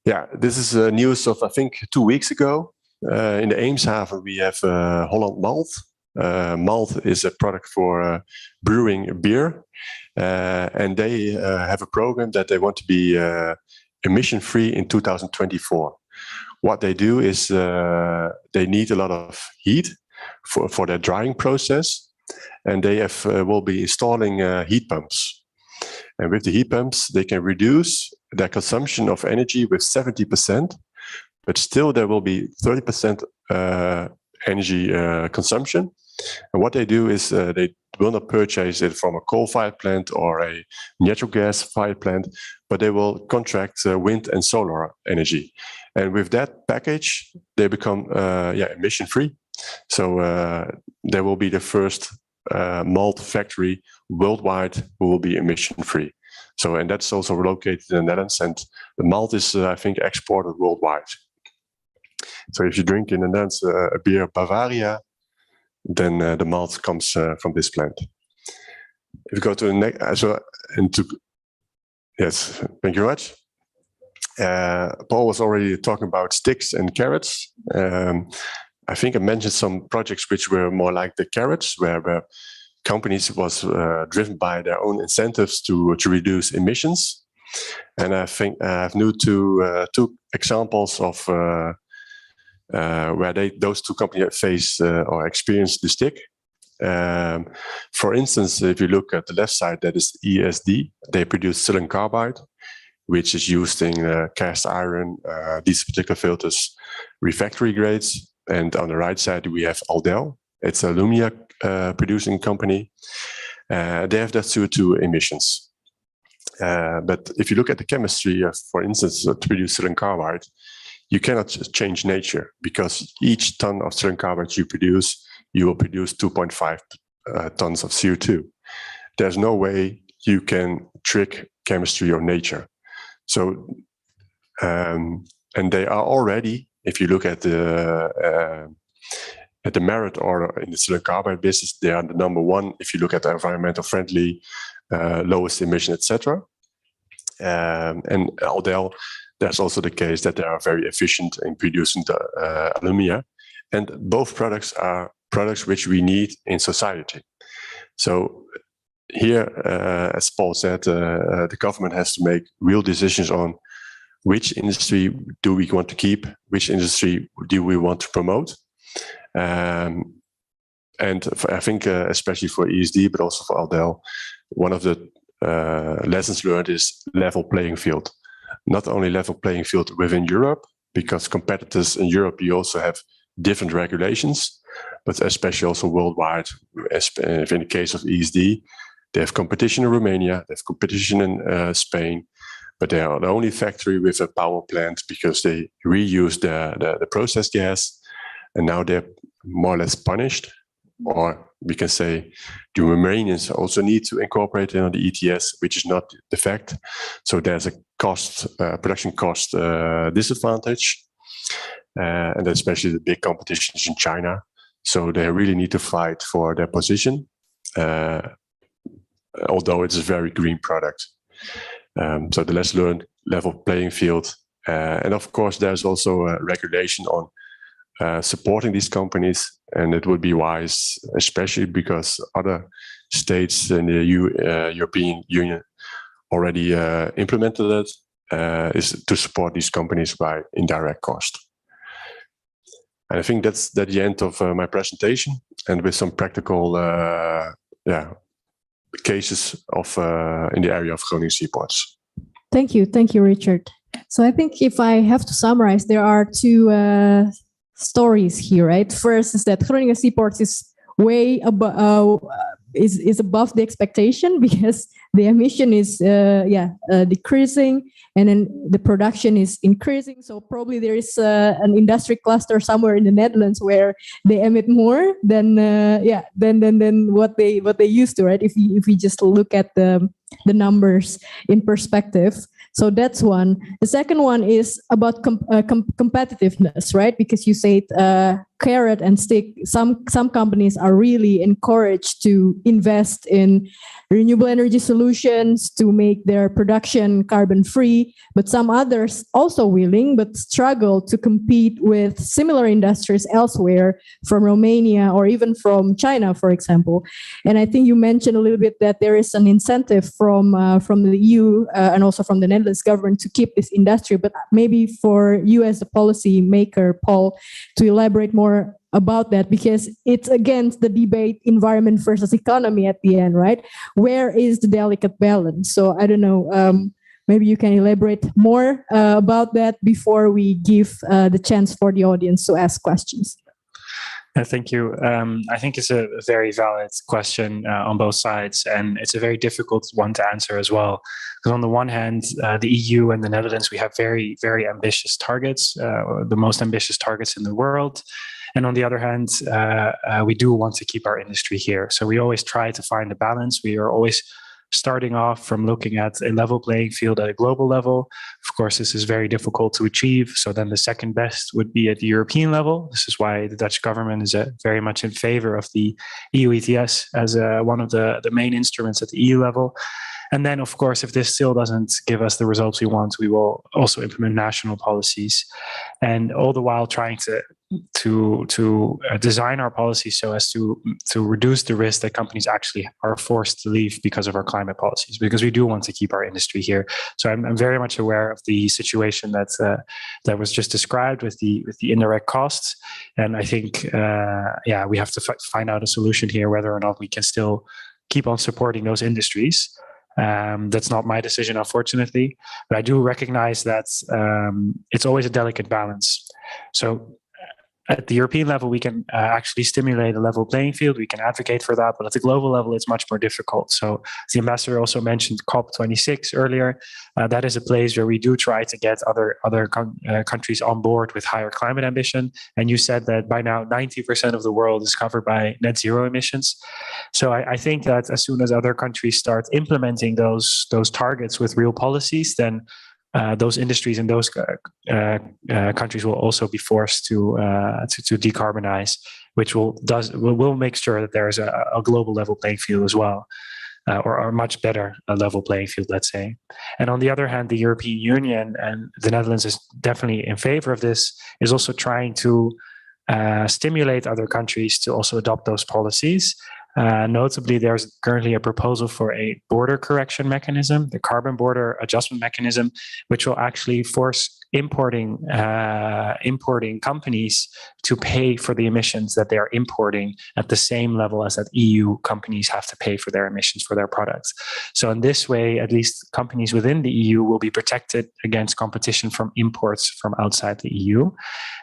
Yeah, this is news of, I think, 2 weeks ago. In the Eemshaven, we have Holland Malt. Malt is a product for brewing beer. And they have a program that they want to be emission-free in 2024. What they do is they need a lot of heat for their drying process. And they will be installing heat pumps. And with the heat pumps, they can reduce their consumption of energy with 70%, but still there will be 30% energy consumption. And what they do is they will not purchase it from a coal-fired plant or a natural gas-fired plant, but they will contract wind and solar energy. And with that package, they become emission-free. So there will be the first malt factory worldwide who will be emission-free. So, and that's also located in the Netherlands, and the malt is, I think, exported worldwide. So if you drink in the Netherlands a beer Bavaria, then the malt comes from this plant. If you go to the next, yes, thank you very much. Paul was already talking about sticks and carrots. I think I mentioned some projects which were more like the carrots, where companies was driven by their own incentives to reduce emissions. And I think I have two examples of where those two companies face or experience the stick. For instance, if you look at the left side, that is ESD. They produce silicon carbide, which is used in cast iron, these particular filters, refractory grades. And on the right side, we have Aldel. It's a alumina producing company. They have that CO2 emissions. But if you look at the chemistry, for instance, to produce silicon carbide, you cannot change nature, because each ton of silicon carbide you will produce 2.5 tons of CO2. There's no way you can trick chemistry or nature. So, and they are already, if you look at the merit order in the silicon carbide business, they are the number one. If you look at the environmental friendly, lowest emission, etc. And Aldel, that's also the case that they are very efficient in producing the alumina. And both products are products which we need in society. So here, as Paul said, the government has to make real decisions on which industry do we want to keep, which industry do we want to promote. And I think, especially for ESD, but also for Aldel, one of the lessons learned is level playing field. Not only level playing field within Europe, because competitors in Europe, you also have different regulations, but especially also worldwide. If in the case of ESD, they have competition in Romania, they have competition in Spain, but they are the only factory with a power plant because they reuse the process gas, and now they're more or less punished. Or we can say the Romanians also need to incorporate it on the ETS, which is not the fact. So there's a production cost disadvantage, and especially the big competitions in China. So they really need to fight for their position, although it's a very green product. So the lesson learned, level playing field. And of course, there's also a regulation on supporting these companies, and it would be wise, especially because other states in the European Union already implemented it, is to support these companies by indirect cost. And I think that's the end of my presentation, and with some practical cases of in the area of Groningen seaports. Thank you, Richard. So I think if I have to summarize, there are two stories here, right? First is that Groningen seaports is way is above the expectation because the emission is decreasing and then the production is increasing. So probably there is an industry cluster somewhere in the Netherlands where they emit more than what they used to, right? If we just look at the numbers in perspective. So that's one. The second one is about competitiveness, right? Because you said carrot and stick. Some companies are really encouraged to invest in renewable energy solutions to make their production carbon free, but some others also willing but struggle to compete with similar industries elsewhere from Romania or even from China, for example. And I think you mentioned a little bit that there is an incentive from the EU and also from the Netherlands government to keep this industry, but maybe for you as a policy maker, Paul, to elaborate more about that, because it's against the debate environment versus economy at the end, right? Where is the delicate balance? So I don't know, maybe you can elaborate more about that before we give the chance for the audience to ask questions. Thank you. I think it's a very valid question on both sides, and it's a very difficult one to answer as well. Because on the one hand, the EU and the Netherlands, we have very, very ambitious targets, the most ambitious targets in the world. And on the other hand, we do want to keep our industry here. So we always try to find a balance. We are always starting off from looking at a level playing field at a global level. Of course, this is very difficult to achieve. So then the second best would be at the European level. This is why the Dutch government is very much in favor of the EU ETS as one of the main instruments at the EU level. And then, of course, if this still doesn't give us the results we want, we will also implement national policies, and all the while trying to design our policies so as to reduce the risk that companies actually are forced to leave because of our climate policies, because we do want to keep our industry here. So I'm very much aware of the situation that was just described with the indirect costs, and I think we have to find out a solution here, whether or not we can still keep on supporting those industries. That's not my decision, unfortunately, but I do recognize that it's always a delicate balance. So at the European level, we can actually stimulate a level playing field. We can advocate for that, but at the global level, it's much more difficult. So the ambassador also mentioned COP26 earlier. That is a place where we do try to get other countries on board with higher climate ambition. And you said that by now 90% of the world is covered by net zero emissions. So I think that as soon as other countries start implementing those targets with real policies, then those industries in those countries will also be forced to decarbonize, which will make sure that there is a global level playing field as well, or a much better level playing field, let's say. And on the other hand, the European Union and the Netherlands is definitely in favor of this, is also trying to stimulate other countries to also adopt those policies. Notably, there's currently a proposal for a border correction mechanism, the carbon border adjustment mechanism, which will actually force importing companies to pay for the emissions that they are importing at the same level as that EU companies have to pay for their emissions for their products. So in this way, at least companies within the EU will be protected against competition from imports from outside the EU.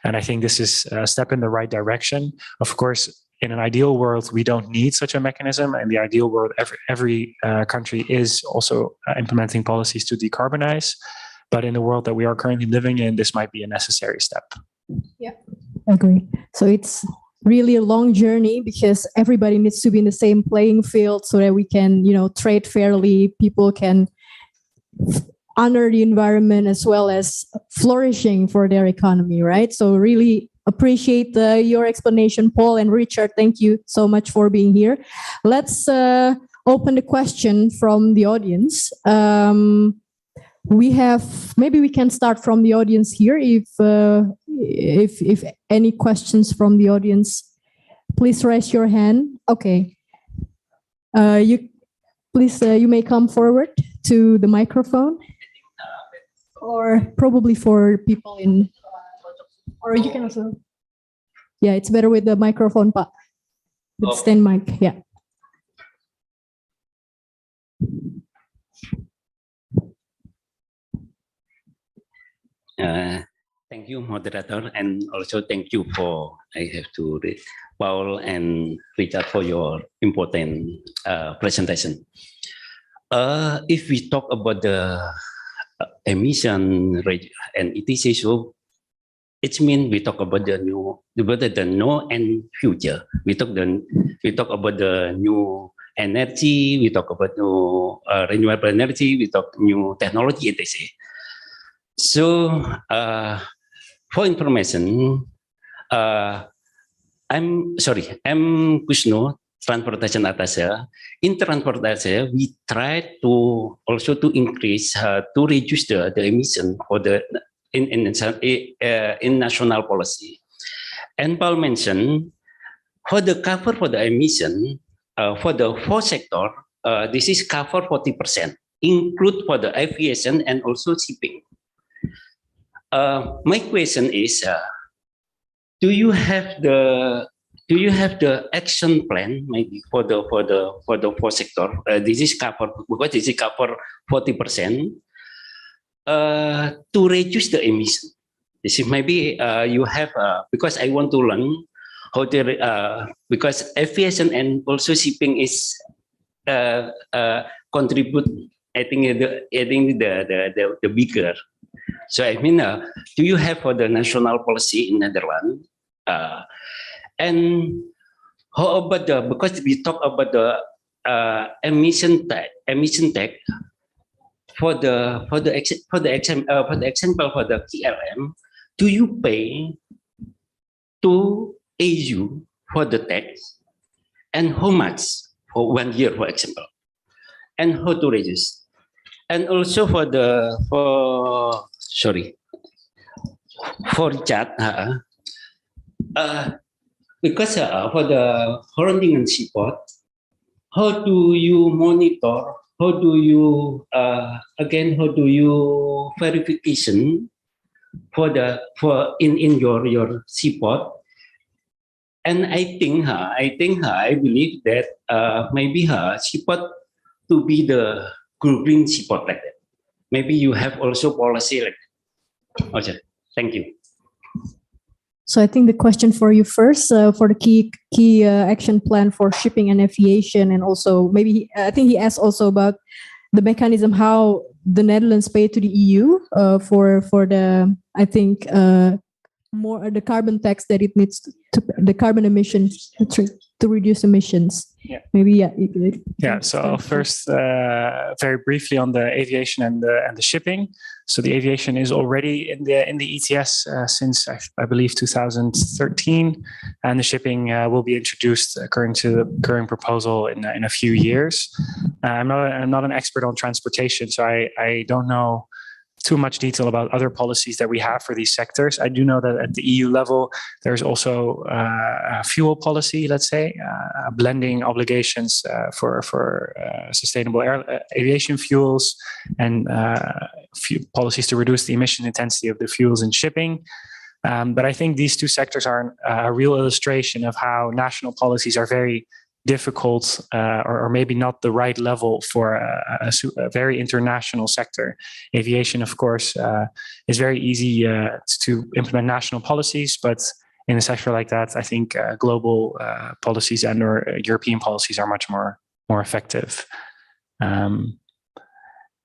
And I think this is a step in the right direction. Of course, in an ideal world, we don't need such a mechanism. In the ideal world, every country is also implementing policies to decarbonize. But in the world that we are currently living in, this might be a necessary step. Yeah, I agree. So it's really a long journey because everybody needs to be in the same playing field so that we can, trade fairly. People can honor the environment as well as flourishing for their economy, right? So really appreciate your explanation, Paul and Richard. Thank you so much for being here. Let's open the question from the audience. Maybe we can start from the audience here. If any questions from the audience, please raise your hand. Okay. You may come forward to the microphone, or probably for people in. Or you can also, it's better with the microphone, Pak. With stand mic, yeah. Thank you, moderator, and also thank you for, I have to read, Paul and Richard for your important presentation. If we talk about the emission rate and ETC, so it means we talk about the new, the no and future. We talk about the new energy, we talk about new renewable energy, we talk new technology, etc. So for information, I'm Kusno, transportation attaché. In transportation, we try to also to increase to reduce the emission for the in national policy. And Paul mentioned for the cover for the emission for the four sector, this is cover 40%, include for the aviation and also shipping. My question is, do you have the action plan maybe for the four sector? This is cover because this is cover 40%. To reduce the emission. This is maybe you have because I want to learn how to because aviation and also shipping is contribute. I think the bigger. So I mean, do you have for the national policy in Netherlands? And how about the, because we talk about the emission tax. For the example for the KLM, do you pay to EU for the tax, and how much for 1 year, for example, and how to reduce, and also for Richard, because for the Groningen seaport, how do you monitor? How do you verification for in your seaport? And I believe that maybe seaport to be the green seaport like that. Maybe you have also policy like that. Okay, thank you. So I think the question for you first, for the key action plan for shipping and aviation, and also maybe I think he asked also about the mechanism how the Netherlands pay to the EU for the more the carbon tax that it needs to the carbon emissions to reduce emissions. Yeah. Maybe So first, very briefly on the aviation and the shipping. So the aviation is already in the ETS since I believe 2013, and the shipping will be introduced according to the current proposal in a few years. I'm not an expert on transportation, so I don't know too much detail about other policies that we have for these sectors. I do know that at the EU level, there's also a fuel policy, let's say, blending obligations for sustainable aviation fuels, and policies to reduce the emission intensity of the fuels in shipping. But I think these two sectors are a real illustration of how national policies are very difficult or maybe not the right level for a very international sector. Aviation, of course, is very easy to implement national policies, but in a sector like that, I think global policies and or European policies are much more effective.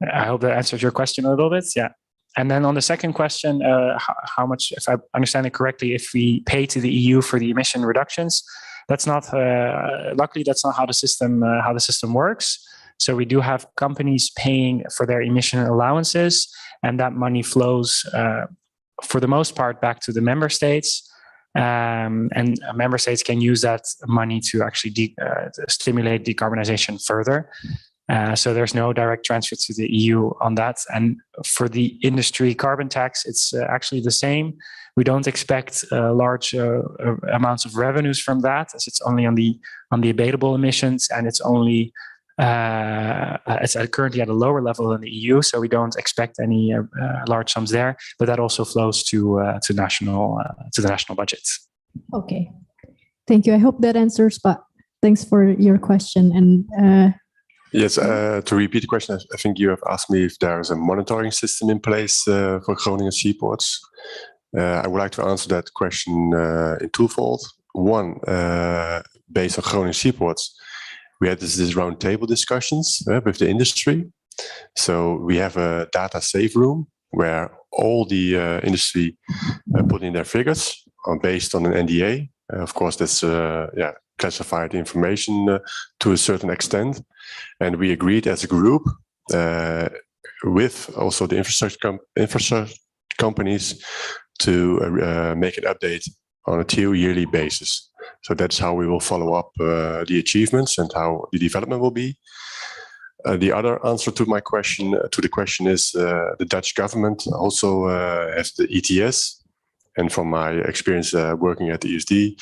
I hope that answers your question a little bit. Yeah. And then on the second question, how much, if I understand it correctly, if we pay to the EU for the emission reductions, that's not, luckily, that's not how the system works. So we do have companies paying for their emission allowances, and that money flows for the most part back to the member states. And member states can use that money to actually stimulate decarbonization further. So there's no direct transfer to the EU on that. And for the industry carbon tax, it's actually the same. We don't expect large amounts of revenues from that, as it's only on the abatable emissions, and it's only it's currently at a lower level than the EU. So we don't expect any large sums there. But that also flows to the national budgets. Okay, thank you. I hope that answers. But thanks for your question. And yes, to repeat the question, I think you have asked me if there is a monitoring system in place for Groningen seaports. I would like to answer that question in twofold. One, based on Groningen Seaports, we had this roundtable discussions with the industry. So we have a data safe room where all the industry put in their figures based on an NDA. Of course, that's classified information to a certain extent. And we agreed as a group with also the infrastructure companies to make an update on a 2-yearly basis. So that's how we will follow up the achievements and how the development will be. The other answer to my question, is the Dutch government also has the ETS. And from my experience working at the ESD,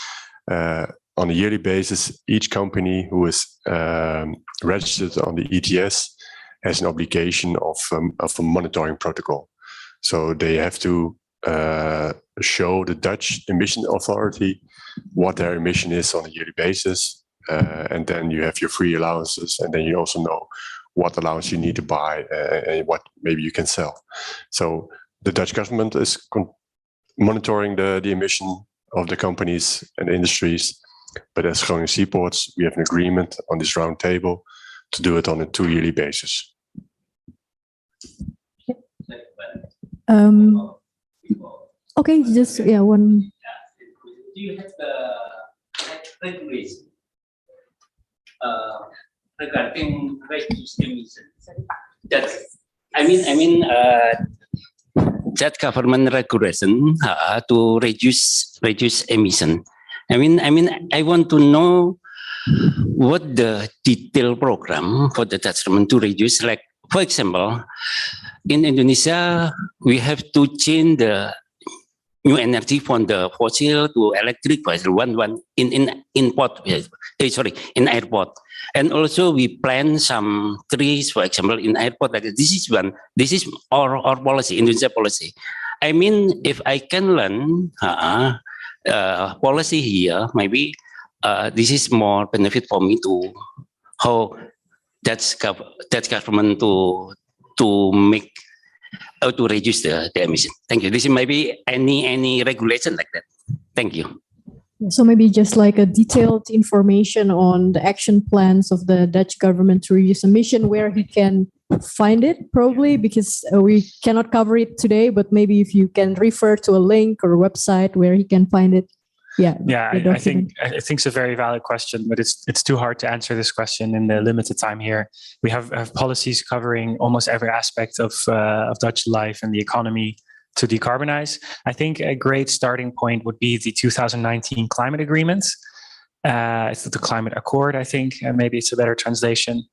on a yearly basis, each company who is registered on the ETS has an obligation of a monitoring protocol. So they have to show the Dutch emission authority what their emission is on a yearly basis. And then you have your free allowances, and then you also know what allowance you need to buy and what maybe you can sell. So the Dutch government is monitoring the emission of the companies and industries. But as Groningen Seaports, we have an agreement on this round table to do it on a 2-yearly basis. Okay, just one. Do you have the regulation regarding reduced emissions? That government regulation to reduce emission. I want to know what the detailed program for the Dutch government to reduce. Like, for example, in Indonesia, we have to change the new energy from the fossil to electric, one in airport. And also we plant some trees, for example, in airport. Like this is our policy, Indonesia policy. If I can learn policy here, maybe this is more benefit for me to how that's government to make to reduce the emission. Thank you. This is maybe any regulation like that. Thank you. So maybe just like a detailed information on the action plans of the Dutch government to reduce emission, where he can find it, probably, because we cannot cover it today, but maybe if you can refer to a link or a website where he can find it. I think it's a very valid question, but it's too hard to answer this question in the limited time here. We have policies covering almost every aspect of Dutch life and the economy to decarbonize. I think a great starting point would be the 2019 climate agreement. It's the climate accord, I think, and maybe it's a better translation.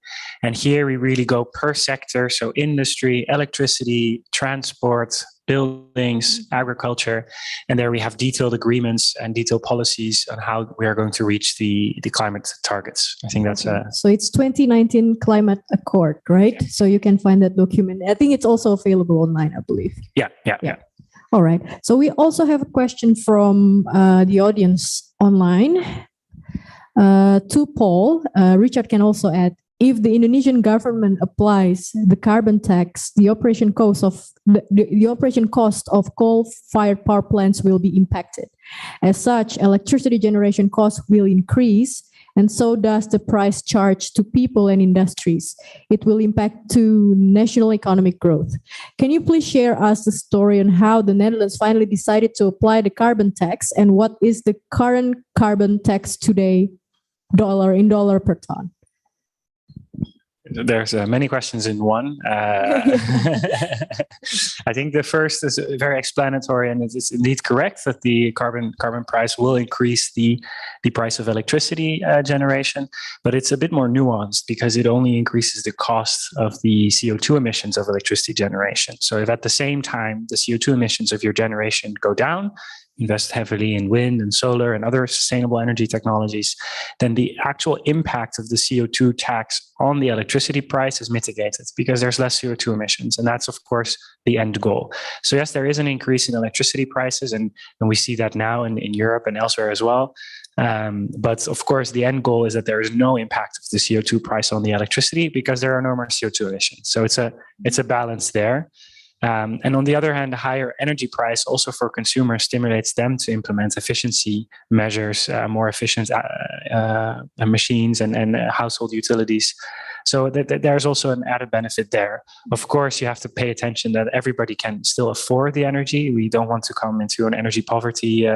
And here we really go per sector. So industry, electricity, transport, buildings, agriculture. And there we have detailed agreements and detailed policies on how we are going to reach the climate targets. I think that's So it's 2019 climate accord, right? Yeah. So you can find that document. I think it's also available online, I believe. Yeah. All right. So we also have a question from the audience online. To Paul, Richard can also add, if the Indonesian government applies the carbon tax, the operation cost of coal-fired power plants will be impacted. As such, electricity generation costs will increase, and so does the price charged to people and industries. It will impact to national economic growth. Can you please share us the story on how the Netherlands finally decided to apply the carbon tax, and what is the current carbon tax today, dollar per ton? There's many questions in one. I think the first is very explanatory, and it's indeed correct that the carbon price will increase the price of electricity generation, but it's a bit more nuanced because it only increases the cost of the CO2 emissions of electricity generation. So if at the same time the CO2 emissions of your generation go down, invest heavily in wind and solar and other sustainable energy technologies, then the actual impact of the CO2 tax on the electricity price is mitigated because there's less CO2 emissions. And that's, of course, the end goal. So yes, there is an increase in electricity prices, and we see that now in Europe and elsewhere as well. But of course, the end goal is that there is no impact of the CO2 price on the electricity because there are no more CO2 emissions. So it's a balance there. And on the other hand, the higher energy price also for consumers stimulates them to implement efficiency measures, more efficient machines and household utilities. So there's also an added benefit there. Of course, you have to pay attention that everybody can still afford the energy. We don't want to come into an energy poverty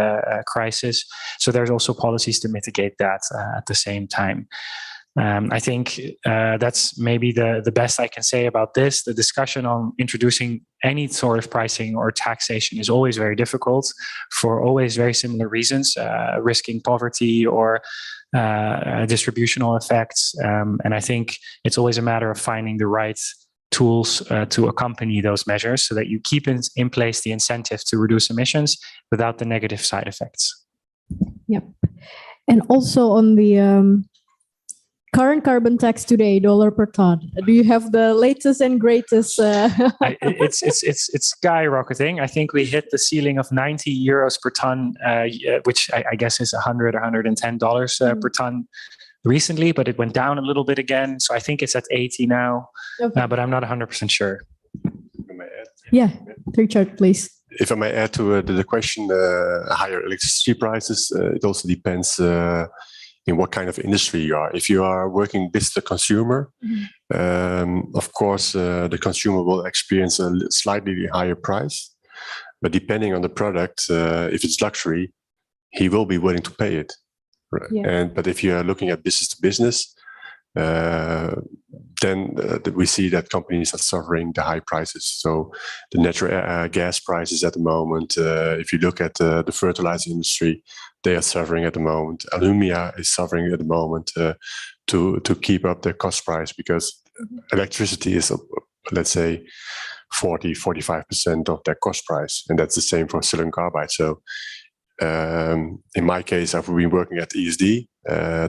crisis. So there's also policies to mitigate that at the same time. I think that's maybe the best I can say about this. The discussion on introducing any sort of pricing or taxation is always very difficult for always very similar reasons, risking poverty or distributional effects. And I think it's always a matter of finding the right tools to accompany those measures so that you keep in place the incentive to reduce emissions without the negative side effects. Yep. And also on the current carbon tax today, $1 per ton. Do you have the latest and greatest? It's skyrocketing. I think we hit the ceiling of 90 euros per ton, which I guess is $100 or $110 per ton recently, but it went down a little bit again. So I think it's at 80 now, Okay. but I'm not 100% sure. Yeah, Richard, please. If I may add to the question, higher electricity prices, it also depends in what kind of industry you are. If you are working business to consumer, of course, the consumer will experience a slightly higher price. But depending on the product, if it's luxury, he will be willing to pay it. Right? Yeah. But if you are looking at business to business, then we see that companies are suffering the high prices. So the natural gas prices at the moment, if you look at the fertilizer industry, they are suffering at the moment. Alumina is suffering at the moment to keep up their cost price because electricity is, let's say, 40-45% of their cost price. And that's the same for silicon carbide. So in my case, I've been working at ESD,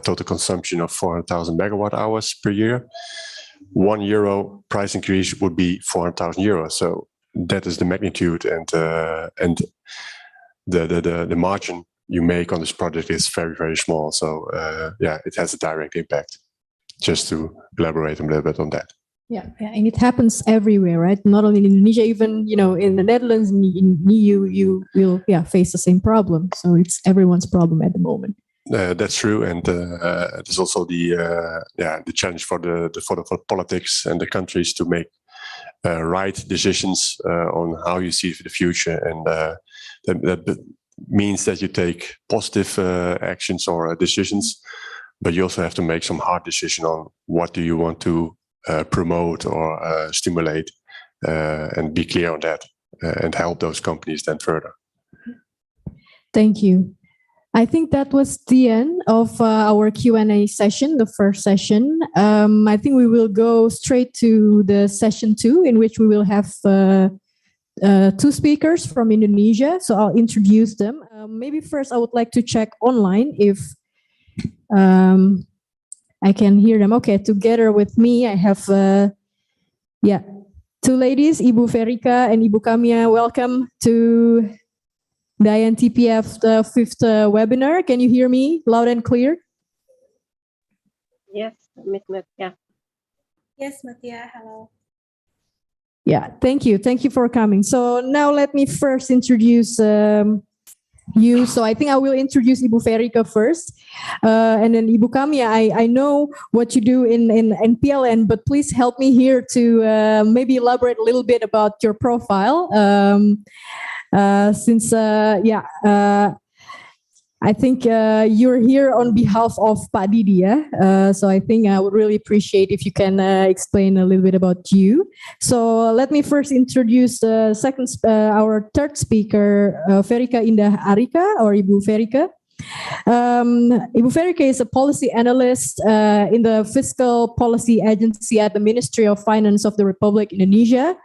total consumption of 400,000 megawatt hours per year. €1 price increase would be 400,000 euros. So that is the magnitude, and the margin you make on this project is very, very small. So yeah, it has a direct impact. Just to elaborate a little bit on that. Yeah, and it happens everywhere, right? Not only in Indonesia, even in the Netherlands, in EU, you will face the same problem. So it's everyone's problem at the moment. That's true, and there's also the challenge for the politics and the countries to make right decisions on how you see the future, and that means that you take positive actions or decisions, but you also have to make some hard decision on what do you want to promote or stimulate, and be clear on that, and help those companies then further. Thank you. I think that was the end of our Q&A session, the first session. I think we will go straight to the session 2, in which we will have 2 speakers from Indonesia. So I'll introduce them. Maybe first I would like to check online if I can hear them. Okay, together with me, I have 2 ladies, Ibu Ferika and Ibu Kamia. Welcome to the INTPF 5th webinar. Can you hear me loud and clear? Yes, Miss Matia. Yes, Matia, hello. Yeah, thank you. Thank you for coming. So now let me first introduce you. So I think I will introduce Ibu Ferika first. And then Ibu Kamia, I know what you do in NPLN, but please help me here to maybe elaborate a little bit about your profile. Since I think you're here on behalf of Pak Didi, so I think I would really appreciate if you can explain a little bit about you. So let me first introduce our third speaker, Ferika Indah Arika, or Ibu Ferika. Ibu Ferika is a policy analyst in the Fiscal Policy Agency at the Ministry of Finance of the Republic Indonesia.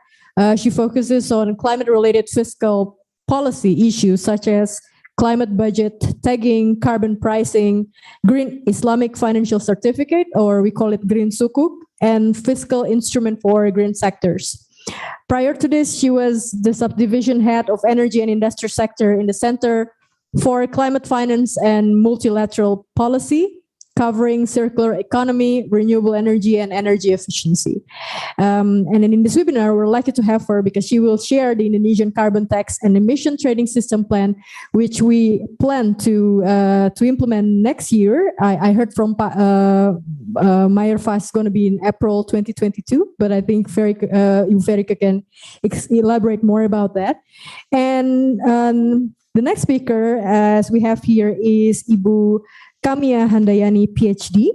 She focuses on climate-related fiscal policy issues such as climate budget, tagging, carbon pricing, green Islamic financial certificate, or we call it green sukuk, and fiscal instrument for green sectors. Prior to this, she was the subdivision head of energy and industry sector in the Center for Climate Finance and Multilateral Policy covering circular economy, renewable energy, and energy efficiency. And then in this webinar, we're lucky to have her because she will share the Indonesian carbon tax and emission trading system plan, which we plan to implement next year. I heard from Mayerfas is going to be in April 2022, but I think Ibu Ferika can elaborate more about that. And the next speaker, as we have here, is Ibu Kamia Handayani, PhD.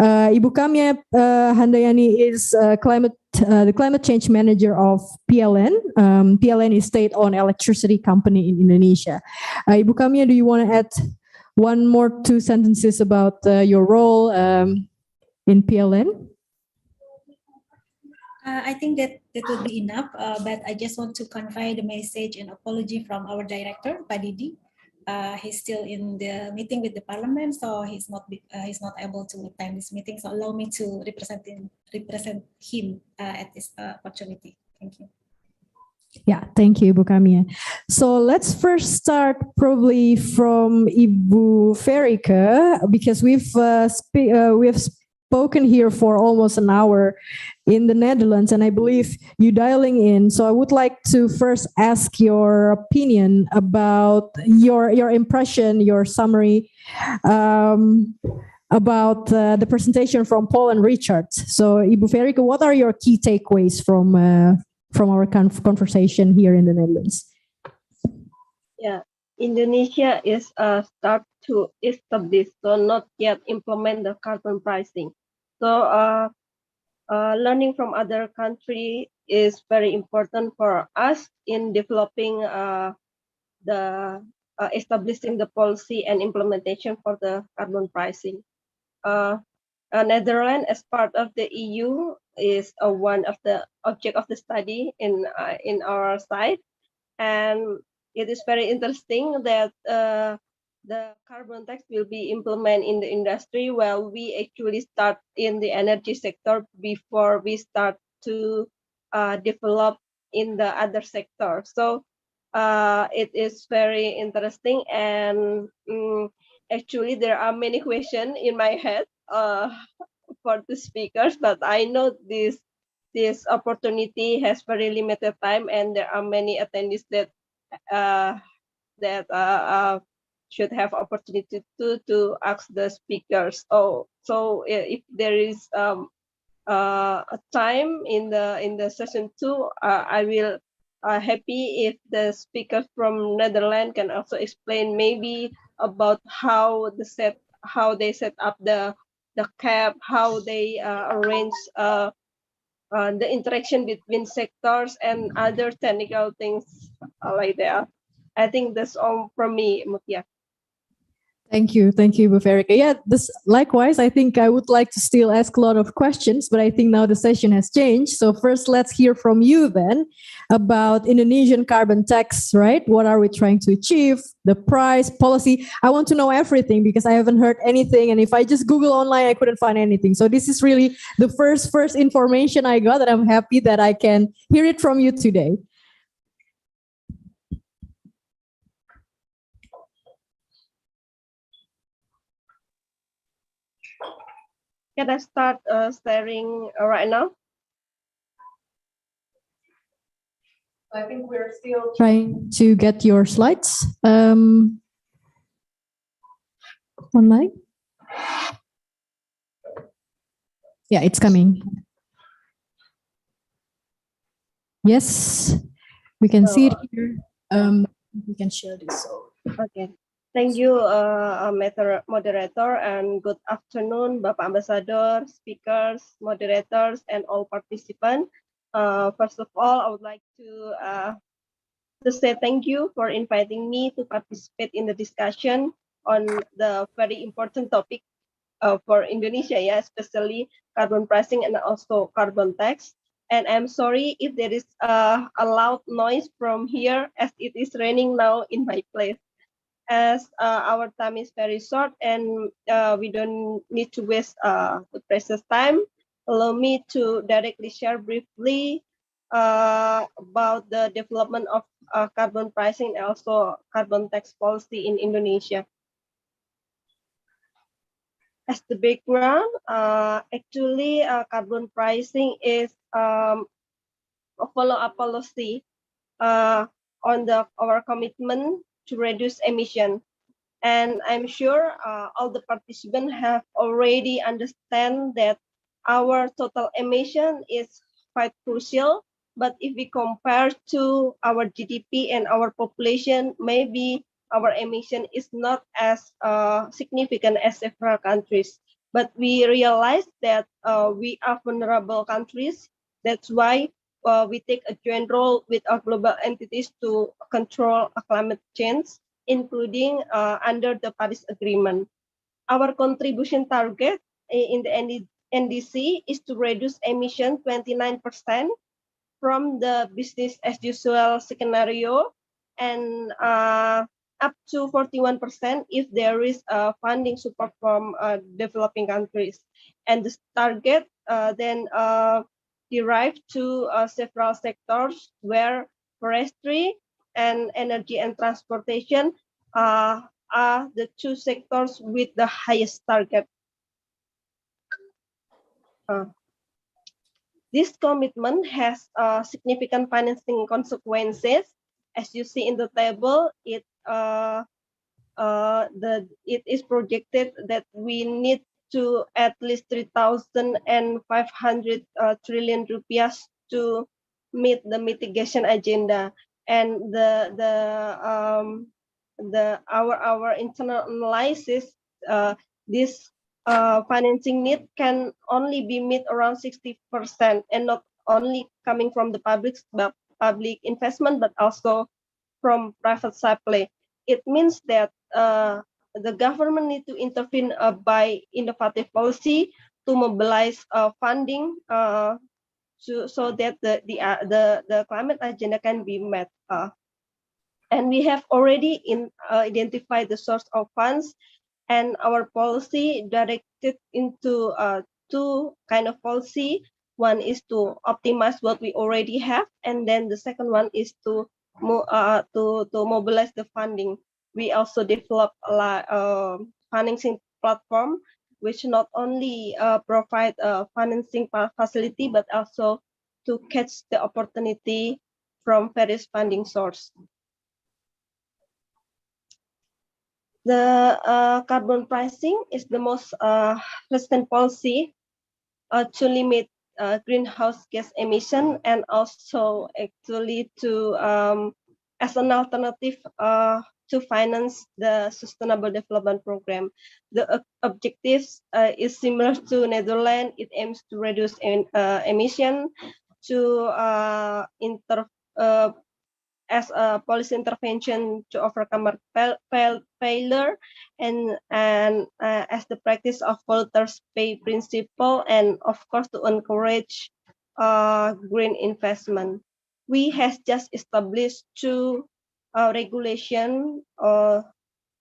Ibu Kamia Handayani is the climate change manager of PLN. PLN is state-owned electricity company in Indonesia. Ibu Kamia, do you want to add one more two sentences about your role in PLN? I think that would be enough, but I just want to convey the message and apology from our director, Pak Didi. He's still in the meeting with the parliament, so he's not able to attend this meeting. So allow me to represent him at this opportunity. Thank you. Yeah, thank you, Ibu Kamia. So let's first start probably from Ibu Ferika, because we have spoken here for almost an hour in the Netherlands, and I believe you dialing in. So I would like to first ask your opinion about your impression, your summary about the presentation from Paul and Richard. So Ibu Ferika, what are your key takeaways from our conversation here in the Netherlands? Yeah, Indonesia is start to establish, so not yet implement the carbon pricing. So learning from other country is very important for us in developing establishing the policy and implementation for the carbon pricing. Netherlands, as part of the EU, is one of the object of the study in our side, and it is very interesting that the carbon tax will be implemented in the industry, while we actually start in the energy sector before we start to develop in the other sector. So it is very interesting, and actually there are many questions in my head for the speakers, but I know this opportunity has very limited time, and there are many attendees that should have opportunity to ask the speakers. So if there is a time in the session 2, I will happy if the speakers from Netherlands can also explain maybe about how they set up the cap, how they arrange the interaction between sectors and other technical things like that. I think that's all from me, Mutia. Thank you, Ibu Ferika. Yeah, likewise, I think I would like to still ask a lot of questions, but I think now the session has changed. So first, let's hear from you then about Indonesian carbon tax, right? What are we trying to achieve? The price, policy. I want to know everything because I haven't heard anything, and if I just Google online, I couldn't find anything. So this is really the first information I got, and I'm happy that I can hear it from you today. Can I start sharing right now? I think we're still trying to get your slides online. Yeah, it's coming. Yes, we can see it here. We can share this. Okay. Thank you, moderator, and good afternoon, Bapak Ambassador, speakers, moderators, and all participants. First of all, I would like to say thank you for inviting me to participate in the discussion on the very important topic for Indonesia, yeah, especially carbon pricing and also carbon tax. And I'm sorry if there is a loud noise from here, as it is raining now in my place. As our time is very short and we don't need to waste the precious time, allow me to directly share briefly about the development of carbon pricing and also carbon tax policy in Indonesia. As the background, actually, carbon pricing is a follow-up policy on our commitment to reduce emission. And I'm sure all the participants have already understand that our total emission is quite crucial. But if we compare to our GDP and our population, maybe our emission is not as significant as several countries. But we realize that we are vulnerable countries. That's why we take a joint role with our global entities to control climate change, including under the Paris Agreement. Our contribution target in the NDC is to reduce emission 29% from the business as usual scenario and up to 41% if there is funding support from developing countries. And this target then derived to several sectors where forestry and energy and transportation are the two sectors with the highest target. This commitment has significant financing consequences. As you see in the table, it is projected that we need to at least 3,500 trillion rupiah to meet the mitigation agenda. And our internal analysis, this financing need can only be met around 60% and not only coming from the public investment, but also from private supply. It means that the government need to intervene by innovative policy to mobilize funding so that the climate agenda can be met. And we have already identified the source of funds, and our policy directed into two kind of policy. One is to optimize what we already have, and then the second one is to mobilize the funding. We also develop a financing platform, which not only provide a financing facility, but also to catch the opportunity from various funding source. The carbon pricing is the most recent policy to limit greenhouse gas emission, and also actually to as an alternative to finance the Sustainable Development Program. The objectives is similar to Netherlands. It aims to reduce emission, to as a policy intervention to overcome market failure, and as the practice of polluters pay principle, and of course to encourage green investment. We have just established two regulation on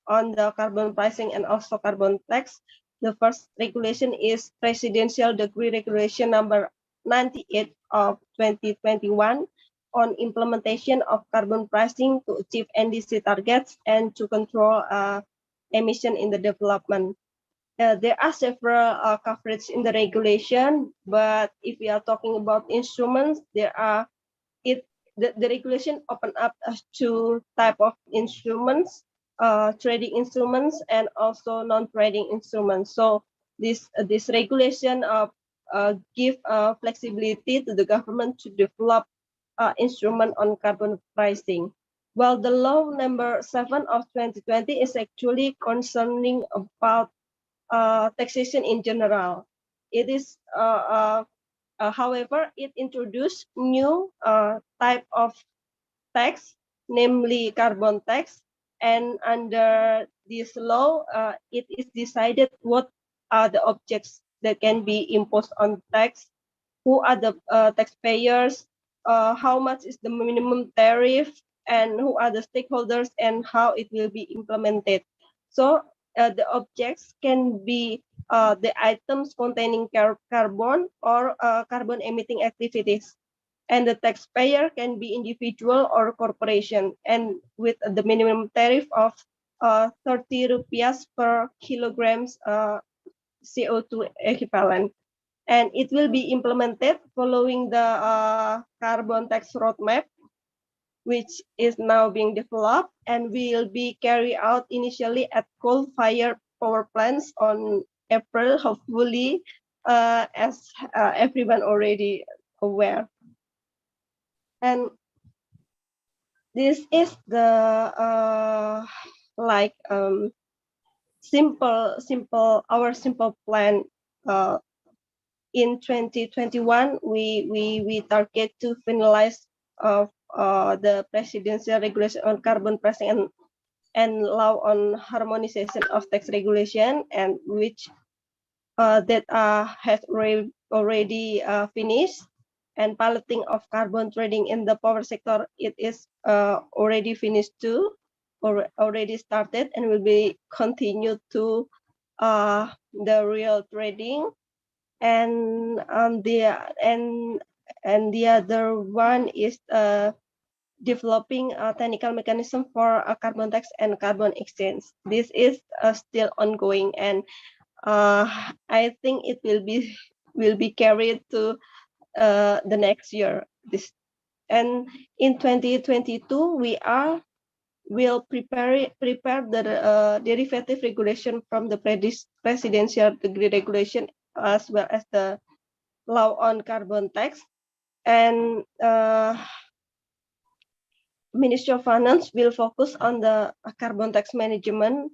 the carbon pricing and also carbon tax. The first regulation is Presidential Decree Regulation number 98 of 2021 on implementation of carbon pricing to achieve NDC targets and to control emission in the development. There are several coverage in the regulation, but if we are talking about instruments, the regulation open up two type of instruments, trading instruments and also non-trading instruments. So this regulation give flexibility to the government to develop instrument on carbon pricing. Well, the law number 7 of 2020 is actually concerning about taxation in general. It is, however, it introduced new type of tax, namely carbon tax. And under this law, it is decided what are the objects that can be imposed on tax, who are the taxpayers, how much is the minimum tariff, and who are the stakeholders, and how it will be implemented. So the objects can be the items containing carbon or carbon emitting activities. And the taxpayer can be individual or corporation, and with the minimum tariff of 30 rupiah per kilograms CO2 equivalent. And it will be implemented following the carbon tax roadmap, which is now being developed and will be carried out initially at coal-fired power plants on April, hopefully, as everyone already aware. And this is the our simple plan. In 2021, we target to finalize the presidential regulation on carbon pricing and law on harmonization of tax regulation, and which that has already finished. And piloting of carbon trading in the power sector, it is already finished too, or already started, and will be continued to the real trading. And the other one is developing a technical mechanism for a carbon tax and carbon exchange. This is still ongoing, and I think it will be carried to the next year. And in 2022 we will prepare the derivative regulation from the presidential degree regulation, as well as the law on carbon tax. And Ministry of Finance will focus on the carbon tax management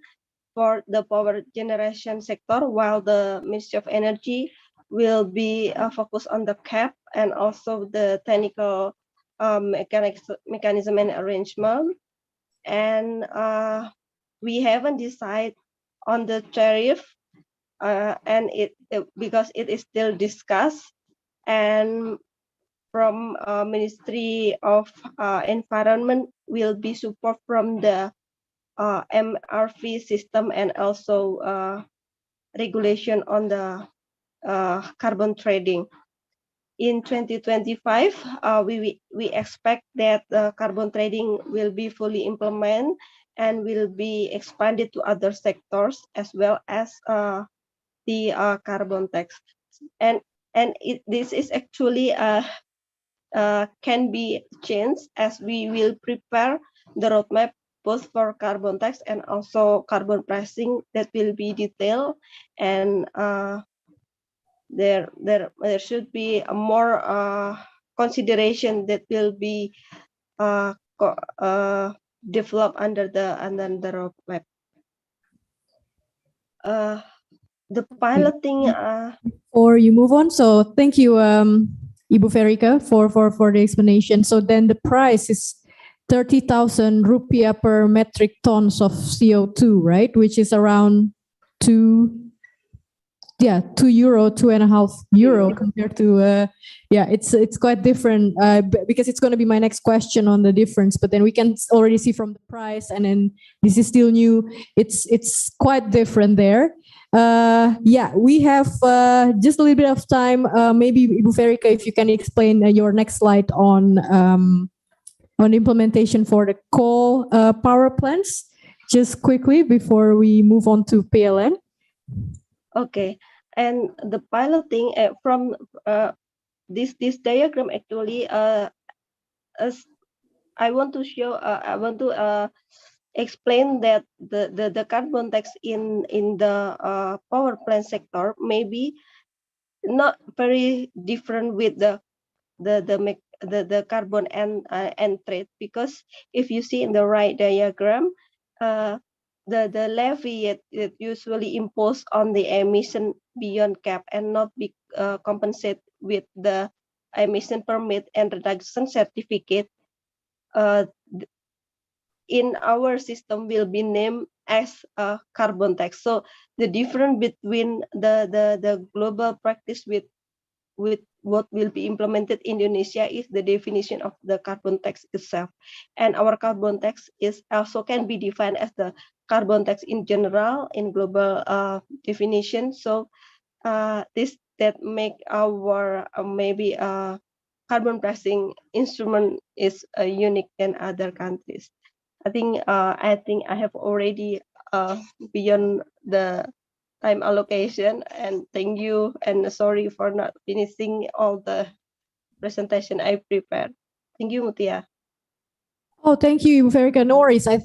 for the power generation sector, while the Ministry of Energy will be focused on the cap and also the technical mechanism and arrangement. And we haven't decided on the tariff, and because it is still discussed. And from Ministry of Environment will be support from the MRV system and also regulation on the carbon trading. In 2025, we expect that carbon trading will be fully implemented and will be expanded to other sectors, as well as the carbon tax. And this is actually can be changed, as we will prepare the roadmap both for carbon tax and also carbon pricing that will be detailed. And there should be a more consideration that will be developed under the roadmap. The piloting. Or you move on. So thank you, Ibu Ferika, for the explanation. So then the price is 30,000 rupiah per metric tons of CO2, right? Which is around €2, €2.5 compared to, it's quite different, because it's going to be my next question on the difference, but then we can already see from the price, and then this is still new. It's quite different there. We have just a little bit of time. Maybe Ibu Ferika, if you can explain your next slide on implementation for the coal power plants, just quickly before we move on to PLN. Okay, and the piloting from this diagram actually, as I want to show, I want to explain that the carbon tax in the power plant sector may be not very different with the carbon and trade, because if you see in the right diagram, the levy it usually imposed on the emission beyond cap and not be compensated with the emission permit and reduction certificate in our system will be named as a carbon tax. So the difference between the global practice with what will be implemented in Indonesia is the definition of the carbon tax itself. And our carbon tax is also can be defined as the carbon tax in general in global definition. So this that make our maybe carbon pricing instrument is unique than other countries. I think I have already beyond the time allocation, and thank you, and sorry for not finishing all the presentation I prepared. Thank you, Mutia. Oh, thank you, Verika. No worries. I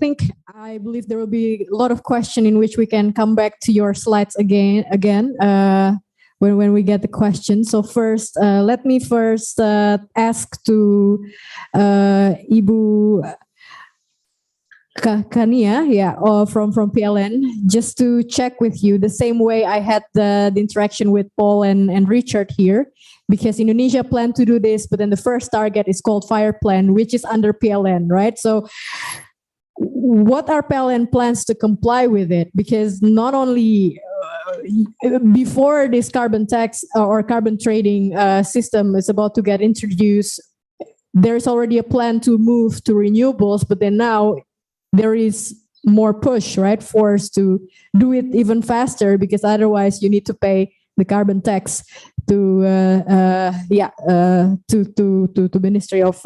believe there will be a lot of questions in which we can come back to your slides again, when we get the questions. So first, let me first ask to Ibu Kania, from PLN, just to check with you the same way I had the interaction with Paul and Richard here, because Indonesia planned to do this, but then the first target is called Fire Plan, which is under PLN, right? So what are PLN plans to comply with it? Because not only before this carbon tax or carbon trading system is about to get introduced, there's already a plan to move to renewables, but then now there is more push, right, for us to do it even faster, because otherwise you need to pay the carbon tax to Ministry of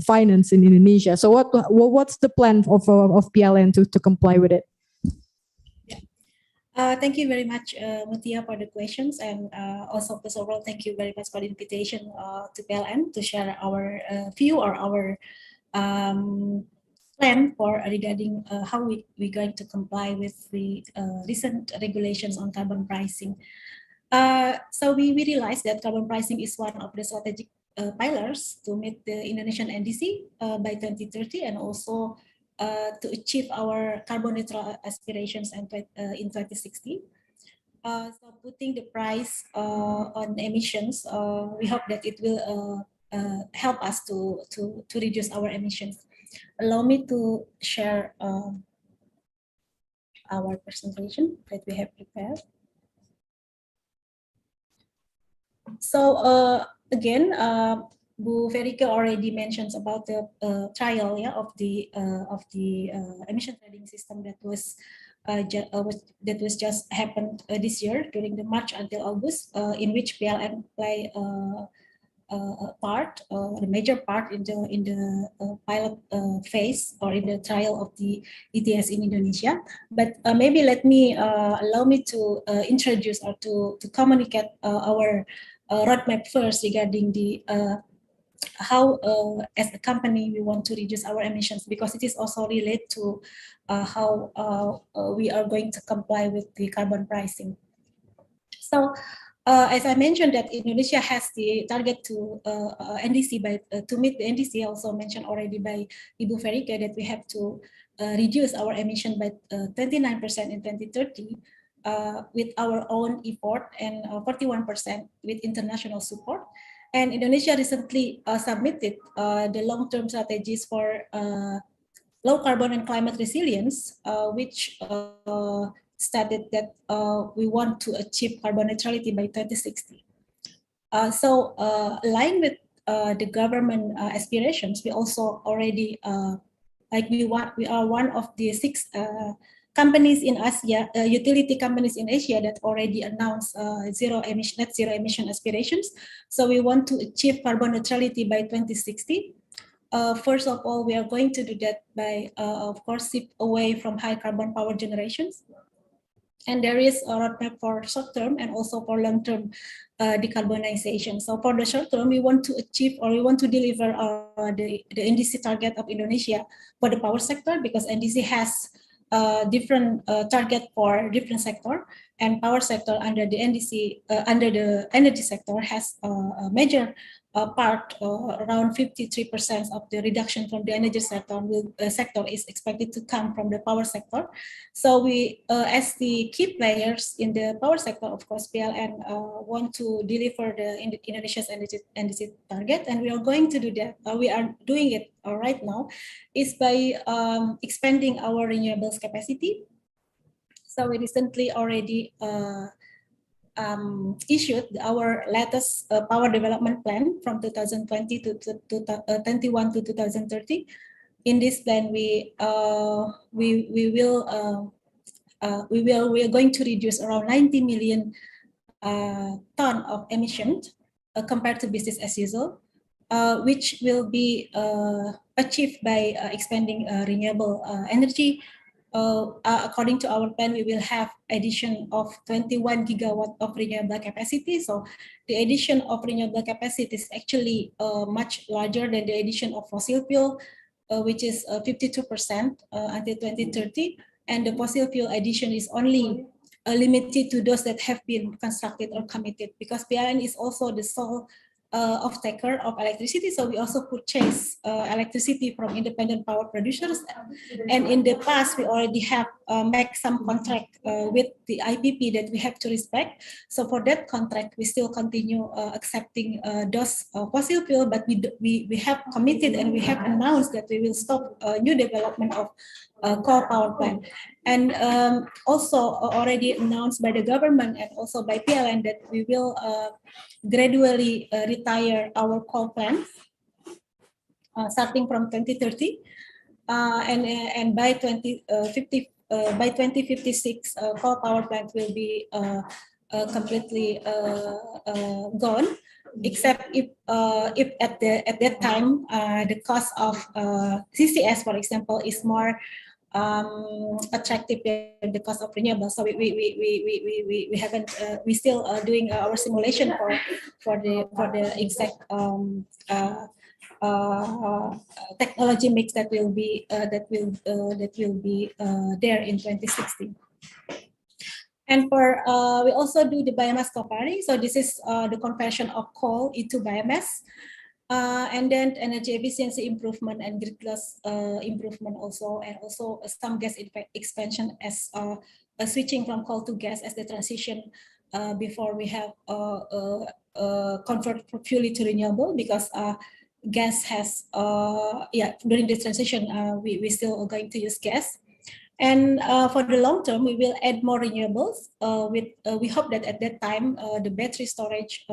Finance in Indonesia. So what's the plan of PLN to comply with it? Thank you very much, Mutia, for the questions, and also first of all, thank you very much for the invitation to PLN to share our view or our plan for regarding how we're going to comply with the recent regulations on carbon pricing. So we realized that carbon pricing is one of the strategic pillars to meet the Indonesian NDC by 2030, and also to achieve our carbon neutral aspirations in 2060. So putting the price on emissions, we hope that it will help us to reduce our emissions. Allow me to share our presentation that we have prepared. So again, Bu Verika already mentions about the trial of the emission trading system that was just happened this year during the March until August, in which PLN play part, the major part in the pilot phase or in the trial of the ETS in Indonesia. But maybe allow me to introduce or to communicate our roadmap first regarding the how as a company we want to reduce our emissions, because it is also related to how we are going to comply with the carbon pricing. So as I mentioned that Indonesia has the target to NDC to meet the NDC, also mentioned already by Ibu Verika, that we have to reduce our emission by 29% in 2030 with our own effort, and 41% with international support. And Indonesia recently submitted the long-term strategies for low carbon and climate resilience, which stated that we want to achieve carbon neutrality by 2060. So aligned with the government aspirations, we also already we are one of the 6 companies in Asia, utility companies in Asia that already announced net zero emission aspirations. So we want to achieve carbon neutrality by 2060. First of all, we are going to do that by, of course, shift away from high carbon power generations. And there is a roadmap for short term and also for long term decarbonization. So for the short term, we want to achieve, or we want to deliver the NDC target of Indonesia for the power sector, because NDC has different target for different sector, and power sector under the NDC, under the energy sector has a major part, around 53% of the reduction from the energy sector sector is expected to come from the power sector. So we, as the key players in the power sector, of course, PLN want to deliver the Indonesia's NDC target, and we are going to do that. We are doing it right now, is by expanding our renewables capacity. So we recently already issued our latest power development plan from 2020 to 21 to 2030. In this plan, we are going to reduce around 90 million ton of emissions compared to business as usual, which will be achieved by expanding renewable energy, according to our plan, we will have addition of 21 gigawatt of renewable capacity. So the addition of renewable capacity is actually much larger than the addition of fossil fuel, which is 52% until 2030. And the fossil fuel addition is only limited to those that have been constructed or committed, because PLN is also the sole off-taker of electricity. So we also purchase electricity from independent power producers. And in the past, we already have made some contract with the IPP that we have to respect. So for that contract, we still continue accepting those fossil fuel, but we have committed and we have announced that we will stop new development of coal power plant. And also already announced by the government and also by PLN that we will gradually retire our coal plants starting from 2030, and by 2050, by 2056, coal power plant will be completely gone. Except if at that time the cost of CCS, for example, is more attractive than the cost of renewables. So we haven't we still doing our simulation for the exact technology mix that will be there in 2060. And for we also do the biomass co-firing. So this is the conversion of coal into biomass. And then energy efficiency improvement and grid loss improvement also, and also some gas expansion as switching from coal to gas as the transition before we have convert purely to renewable, because gas has during this transition we still are going to use gas. And for the long term, we will add more renewables. We hope that at that time the battery storage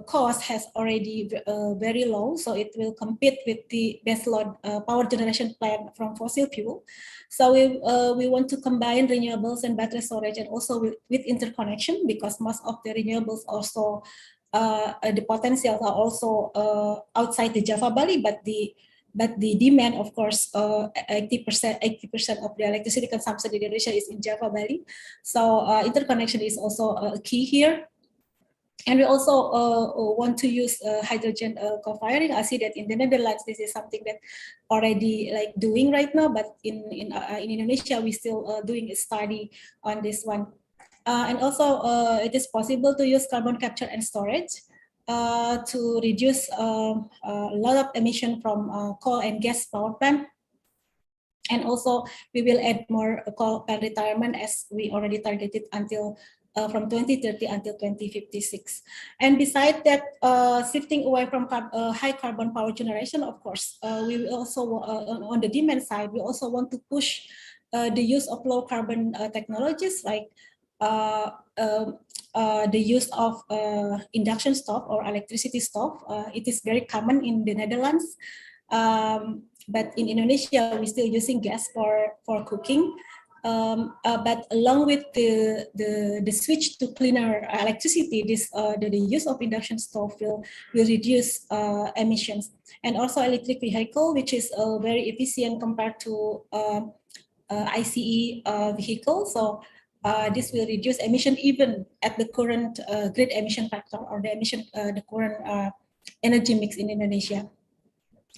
cost has already very low, so it will compete with the baseload power generation plant from fossil fuel. So we want to combine renewables and battery storage, and also with interconnection, because most of the renewables also the potentials are also outside the Java Bali, but the demand, of course, 80% of the electricity consumption in Indonesia is in Java Bali. So interconnection is also key here. And we also want to use hydrogen co-firing. I see that in the Netherlands, this is something that already like doing right now, but in Indonesia, we still doing a study on this one. And also it is possible to use carbon capture and storage to reduce a lot of emission from coal and gas power plant. And also we will add more coal plant retirement, as we already targeted until from 2030 until 2056. And besides that, shifting away from high carbon power generation, of course, we will also, on the demand side, we also want to push the use of low carbon technologies, like the use of induction stove or electricity stove. It is very common in the Netherlands, but in Indonesia, we're still using gas for cooking. But along with the switch to cleaner electricity, the use of induction stove will reduce emissions. And also electric vehicle, which is very efficient compared to ICE vehicle. So this will reduce emission even at the current grid emission factor, or the current energy mix in Indonesia.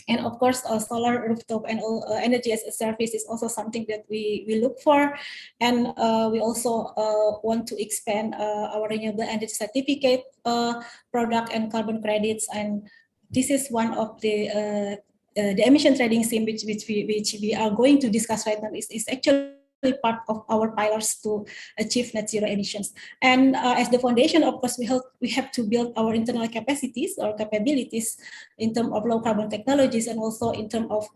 And of course, solar rooftop and energy as a service is also something that we look for. And we also want to expand our renewable energy certificate product and carbon credits. And this is one of the emission trading scheme which we are going to discuss right now is actually part of our pillars to achieve net zero emissions. And as the foundation, of course, we have to build our internal capacities or capabilities in terms of low carbon technologies, and also in terms of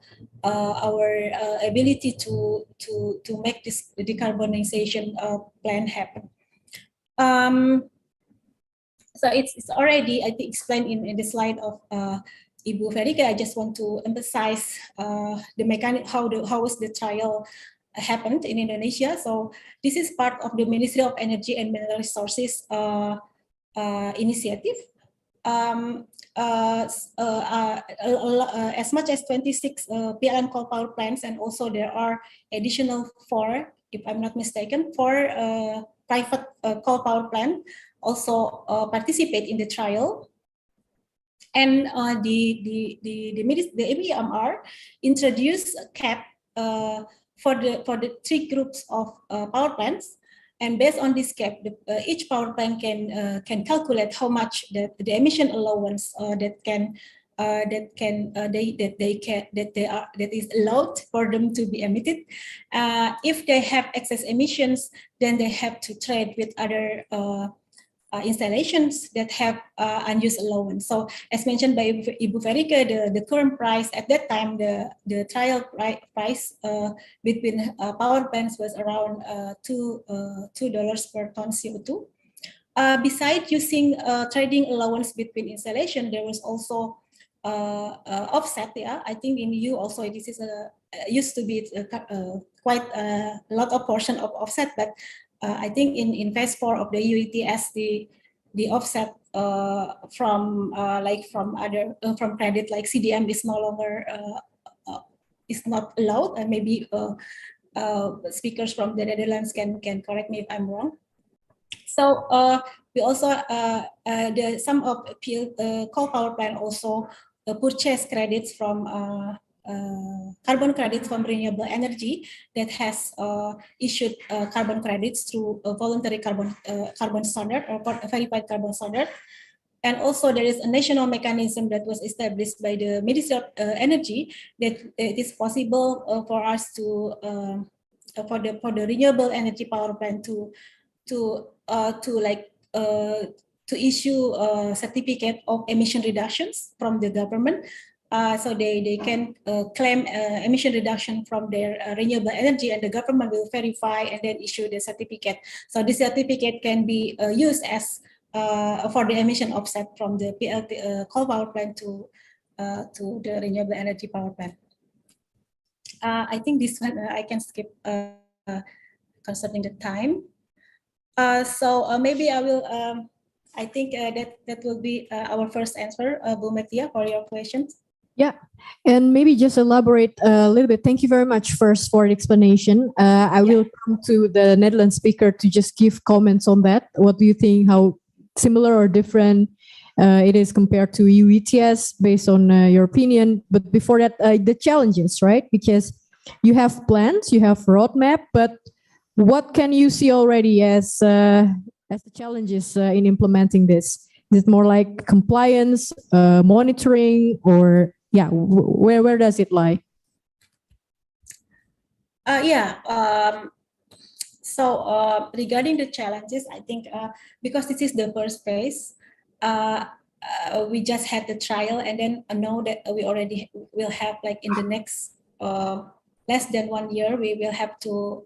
our ability to make this decarbonization plan happen. So it's already, I think, explained in the slide of Ibu Verika. I just want to emphasize the mechanic, how was the trial happened in Indonesia. So this is part of the Ministry of Energy and Mineral Resources initiative. as much as 26 PLN coal power plants, and also there are additional 4, if I'm not mistaken, 4 private coal power plant also participate in the trial. And the MEMR introduced a cap for the 3 groups of power plants. And based on this cap, each power plant can calculate how much the emission allowance that is allowed for them to be emitted. If they have excess emissions, then they have to trade with other installations that have unused allowance. So as mentioned by Ibu Verika, the current price at that time, the trial price between power plants was around $2 per ton CO2. Besides using trading allowance between installation, there was also offset. Yeah, I think in EU also this is used to be quite a lot of portion of offset, but I think in phase 4 of the EU ETS, the offset from from credit like CDM is no longer is not allowed, and maybe speakers from the Netherlands can correct me if I'm wrong. So we also some of coal power plant also purchase credits from carbon credits from renewable energy that has issued carbon credits through a voluntary carbon standard or verified carbon standard. And also there is a national mechanism that was established by the Ministry of Energy that it is possible for us to for the renewable energy power plant to issue a certificate of emission reductions from the government. So they can claim emission reduction from their renewable energy, and the government will verify and then issue the certificate. So this certificate can be used as for the emission offset from the coal power plant to the renewable energy power plant. I think this one I can skip concerning the time. So maybe I will. I think that will be our first answer, Bu Metia, for your questions. Yeah, and maybe just elaborate a little bit. Thank you very much first for the explanation. I will come to the Netherlands speaker to just give comments on that. What do you think? How similar or different it is compared to EU ETS based on your opinion? But before that, the challenges, right? Because you have plans, you have roadmap, but what can you see already as the challenges in implementing this? Is it more like compliance, monitoring, or where does it lie? So regarding the challenges, I think because this is the first phase, we just had the trial, and then know that we already will have, like, in the next less than 1 year, we will have to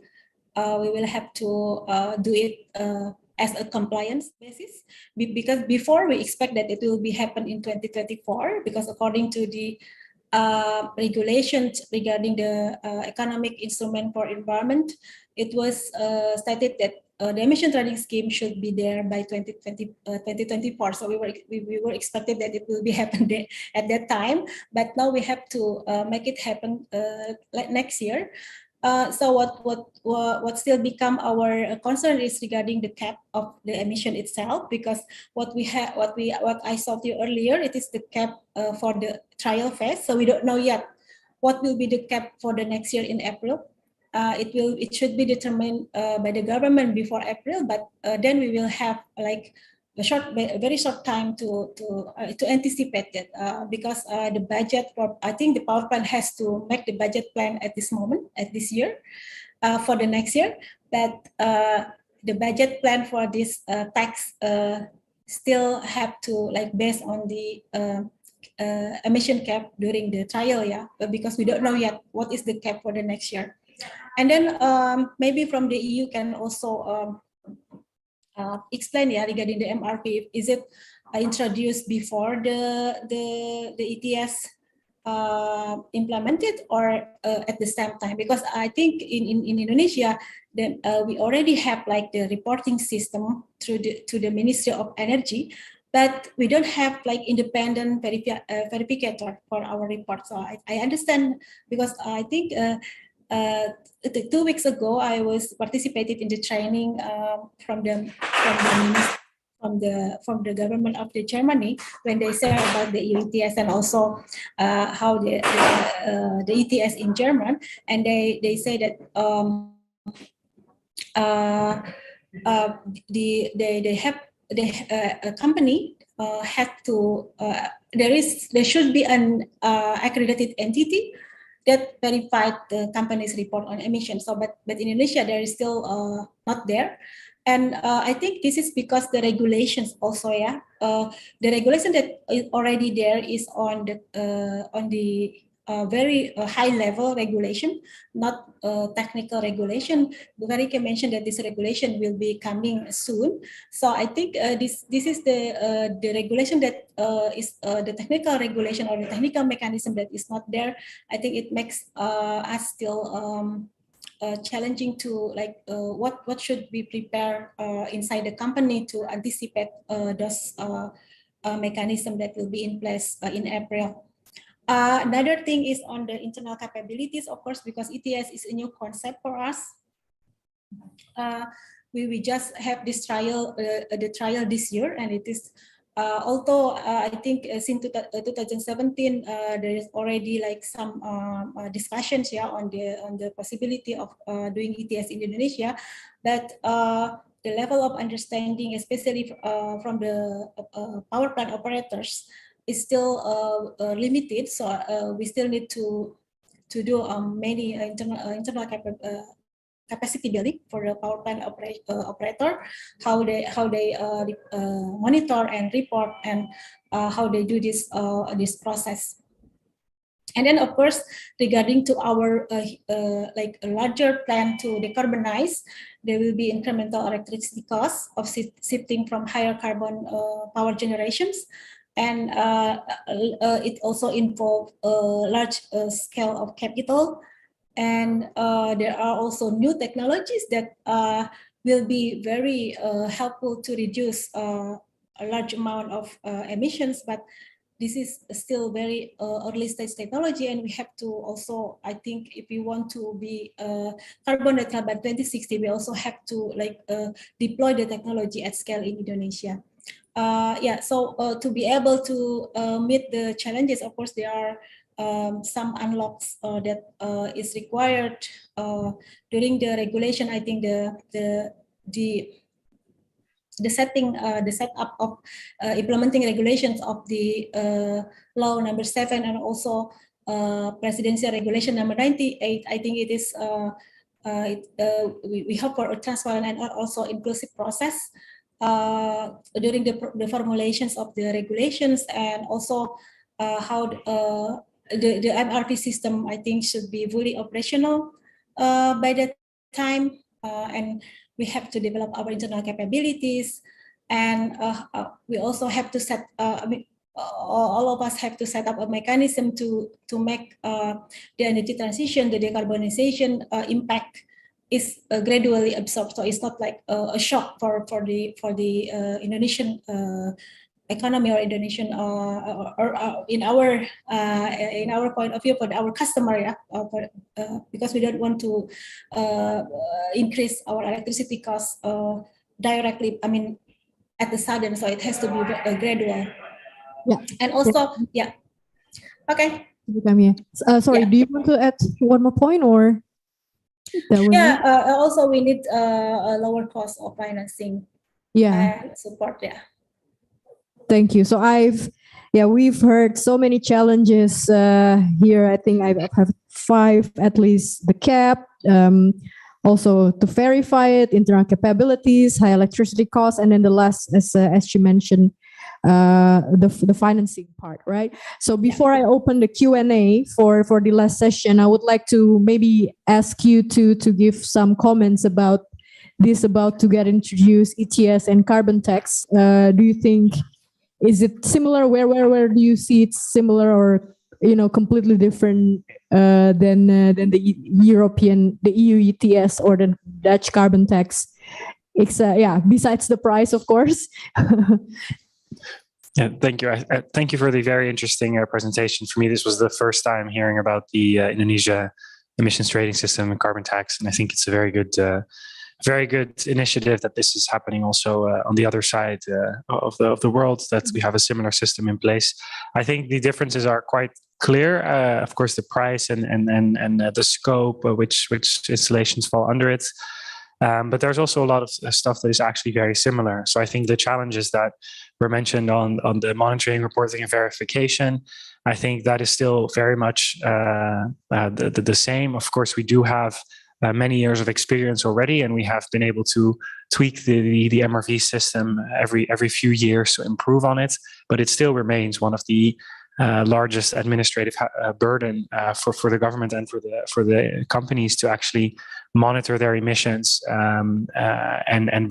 do it as a compliance basis, because before we expect that it will be happen in 2024, because according to the regulations regarding the economic instrument for environment, it was stated that the emission trading scheme should be there by 2024. So we were expected that it will be happen at that time, but now we have to make it happen like next year. So what still become our concern is regarding the cap of the emission itself, because what I saw to you earlier, it is the cap for the trial phase. So we don't know yet what will be the cap for the next year in April. It should be determined by the government before April, but then we will have like a very short time to anticipate that, because the budget for, I think the power plant has to make the budget plan at this moment, at this year, for the next year. But the budget plan for this tax still have to, like, based on the emission cap during the trial, because we don't know yet what is the cap for the next year. And then maybe from the EU can also explain regarding the MRP. Is it introduced before the ETS implemented, or at the same time? Because I think in Indonesia, then we already have, like, the reporting system to the Ministry of Energy, but we don't have like independent verificator for our report. So I understand, because I think 2 weeks ago I was participated in the training from the government of the Germany, when they say about the ETS and also how the ETS in German, and they say that a company had to there should be an accredited entity that verified the company's report on emissions. So, but in Indonesia there is still not there. And I think this is because the regulations also, the regulation that is already there is on the very high level regulation, not technical regulation. Bukarike mentioned that this regulation will be coming soon. So I think this is the regulation that is the technical regulation or the technical mechanism that is not there. I think it makes us still challenging to like what should be prepared inside the company to anticipate those mechanism that will be in place in April. Another thing is on the internal capabilities, of course, because ETS is a new concept for us. We just have this trial, the trial this year, and it is although I think since 2017 there is already like some discussions on the possibility of doing ETS in Indonesia, but the level of understanding, especially from the power plant operators, is still limited. So we still need to do many internal capacity building for the power plant operator, how they monitor and report, and how they do this process. And then, of course, regarding to our like a larger plan to decarbonize, there will be incremental electricity costs of shifting from higher carbon power generations, and it also involves a large scale of capital. And there are also new technologies that will be very helpful to reduce a large amount of emissions, but this is still very early stage technology, and we have to also, I think, if we want to be carbon neutral by 2060, we also have to like deploy the technology at scale in Indonesia. So to be able to meet the challenges, of course, there are some unlocks that is required during the regulation. I think the setup of implementing regulations of the law number 7 and also presidential regulation number 98. I think it is we hope for a transparent and also inclusive process during the formulations of the regulations, and also how the MRP system, I think, should be fully operational by that time, and we have to develop our internal capabilities, and we also have to set. I mean, all of us have to set up a mechanism to make the energy transition, the decarbonization impact is gradually absorbed. So it's not like a shock for the Indonesian economy or Indonesian or in our point of view for our customer, because we don't want to increase our electricity costs directly. I mean, at the sudden, so it has to be gradual. Yeah, and also Okay. Sorry, Yeah. do you want to add one more point, or? Also we need a lower cost of financing. And support. Thank you. So we've heard so many challenges here. I think I have 5 at least: the cap, also to verify it, internal capabilities, high electricity costs, and then the last, as she mentioned, the financing part, right? So before I open the Q&A for the last session, I would like to maybe ask you to give some comments about this about to get introduced, ETS and carbon tax. Do you think, is it similar? Where do you see it similar, or completely different than the EU ETS or the Dutch carbon tax? It's besides the price, of course. Yeah, thank you. Thank you for the very interesting presentation. For me, this was the first time hearing about the Indonesia emissions trading system and carbon tax, and I think it's a very good initiative that this is happening also on the other side of the world, that we have a similar system in place. I think the differences are quite clear. Of course, the price and the scope which installations fall under it. But there's also a lot of stuff that is actually very similar. So I think the challenges that were mentioned on the monitoring, reporting, and verification, I think that is still very much the same. Of course, we do have many years of experience already, and we have been able to tweak the MRV system every few years to improve on it. But it still remains one of the largest administrative burden for the government and for the companies to actually monitor their emissions and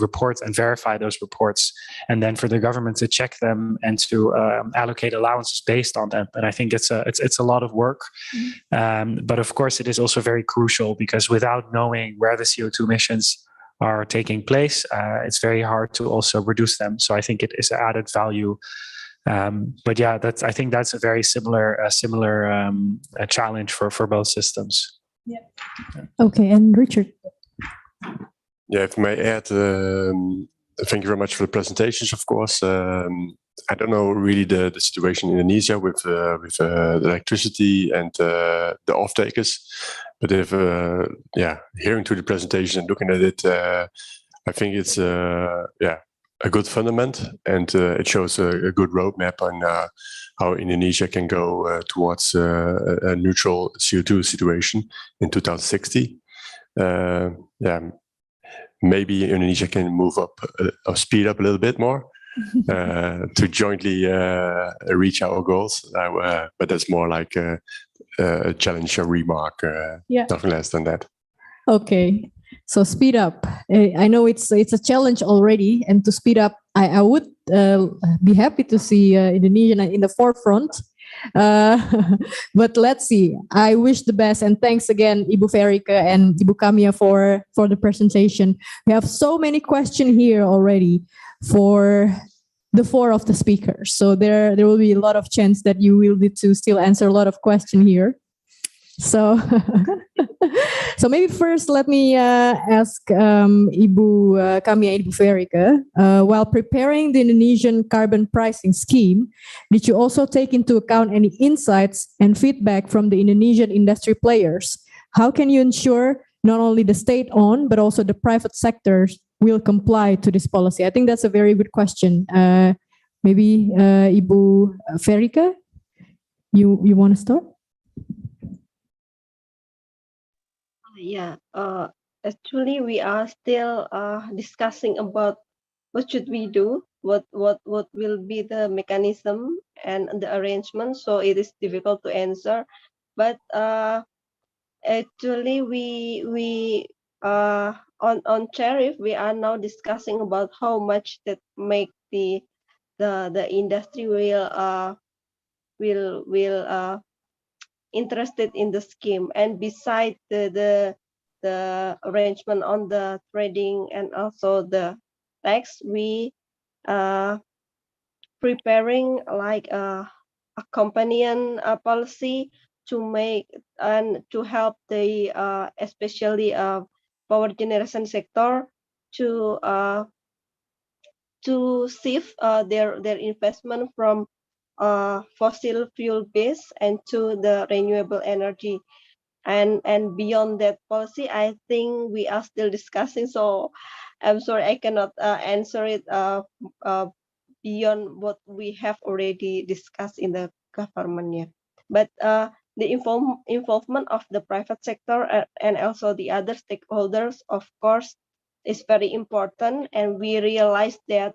report and verify those reports, and then for the government to check them and to allocate allowances based on them. And I think it's a lot of work, but of course it is also very crucial, because without knowing where the CO2 emissions are taking place, it's very hard to also reduce them. So I think it is added value. But yeah, I think that's a very similar challenge for both systems. Yeah. Okay, and Richard. Yeah, if I may add, thank you very much for the presentations. Of course, I don't know really the situation in Indonesia with the electricity and the off-takers, but if hearing to the presentation and looking at it, I think it's a good fundament, and it shows a good roadmap on how Indonesia can go towards a neutral CO2 situation in 2060. Maybe Indonesia can move up or speed up a little bit more to jointly reach our goals. But that's more like a challenge, a remark, nothing less than that. Okay. So speed up. I know it's a challenge already, and to speed up, I would be happy to see Indonesia in the forefront. But let's see. I wish the best, and thanks again, Ibu Ferika and Ibu Kamia for the presentation. We have so many questions here already for the four of the speakers. So there will be a lot of chance that you will need to still answer a lot of questions here. So, so maybe first let me ask Ibu Kamia and Ibu Ferika, while preparing the Indonesian carbon pricing scheme, did you also take into account any insights and feedback from the Indonesian industry players? How can you ensure not only the state-owned, but also the private sectors will comply to this policy? I think that's a very good question. Maybe Ibu Ferika, you want to start? Yeah, actually, we are still discussing about what should we do, what will be the mechanism and the arrangement. So it is difficult to answer, but actually, we on tariff, we are now discussing about how much that make the industry will interested in the scheme. And beside the arrangement on the trading and also the tax, we preparing like a companion policy to make and to help the especially power generation sector to shift their investment from fossil fuel base and to the renewable energy. And beyond that policy, I think we are still discussing. So I'm sorry, I cannot answer it beyond what we have already discussed in the government yet. But the involvement of the private sector and also the other stakeholders, of course, is very important. And we realize that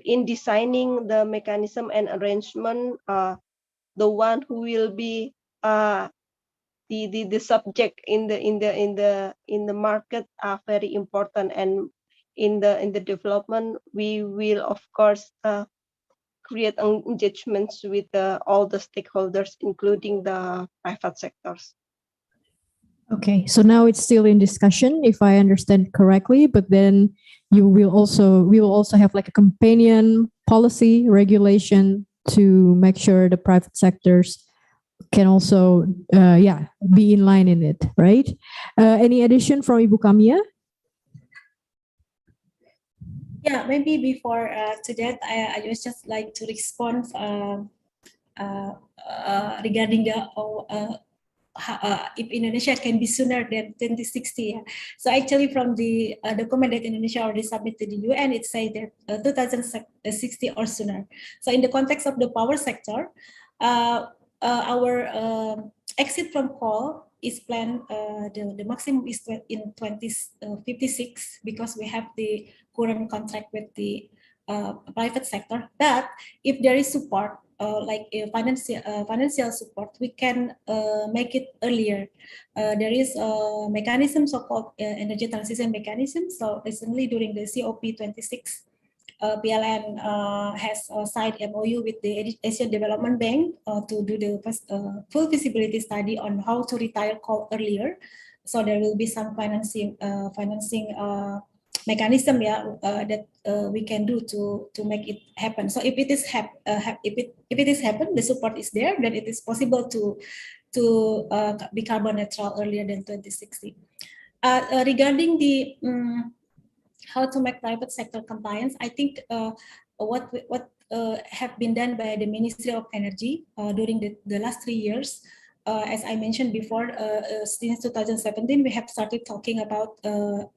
in designing the mechanism and arrangement, the one who will be the subject in the market are very important. And in the development, we will of course create engagements with all the stakeholders, including the private sectors. Okay, so now it's still in discussion, if I understand correctly, but then we will also have like a companion policy regulation to make sure the private sectors can also, be in line in it, right? Any addition from Ibu Kamia? Yeah, maybe before to that, I would just like to respond regarding the if Indonesia can be sooner than 2060. Yeah. So actually, from the document that Indonesia already submitted to the UN, it says that 2060 or sooner. So in the context of the power sector, our exit from coal is planned. The maximum is in 2056 because we have the current contract with the private sector. But if there is support, like financial support, we can make it earlier. There is a mechanism, so-called energy transition mechanism. So recently during the COP26, PLN has signed MOU with the Asian Development Bank to do the full feasibility study on how to retire coal earlier. So there will be some financing mechanism that we can do to make it happen. So if it is happen, the support is there, then it is possible to be carbon neutral earlier than 2060. Regarding the how to make private sector compliance, I think what have been done by the Ministry of Energy during the last 3 years. As I mentioned before, since 2017, we have started talking about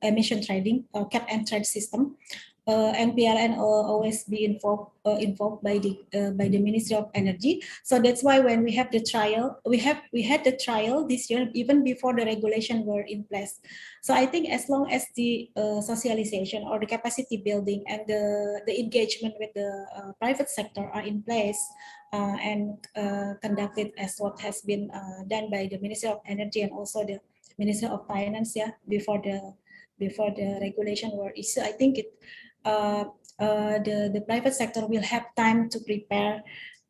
emission trading, cap and trade system. And PLN always be involved by the Ministry of Energy. So that's why when we have the trial, we had the trial this year even before the regulation were in place. So I think as long as the socialization or the capacity building and the engagement with the private sector are in place and conducted as what has been done by the Ministry of Energy and also the Ministry of Finance, before the regulation were issued, I think the private sector will have time to prepare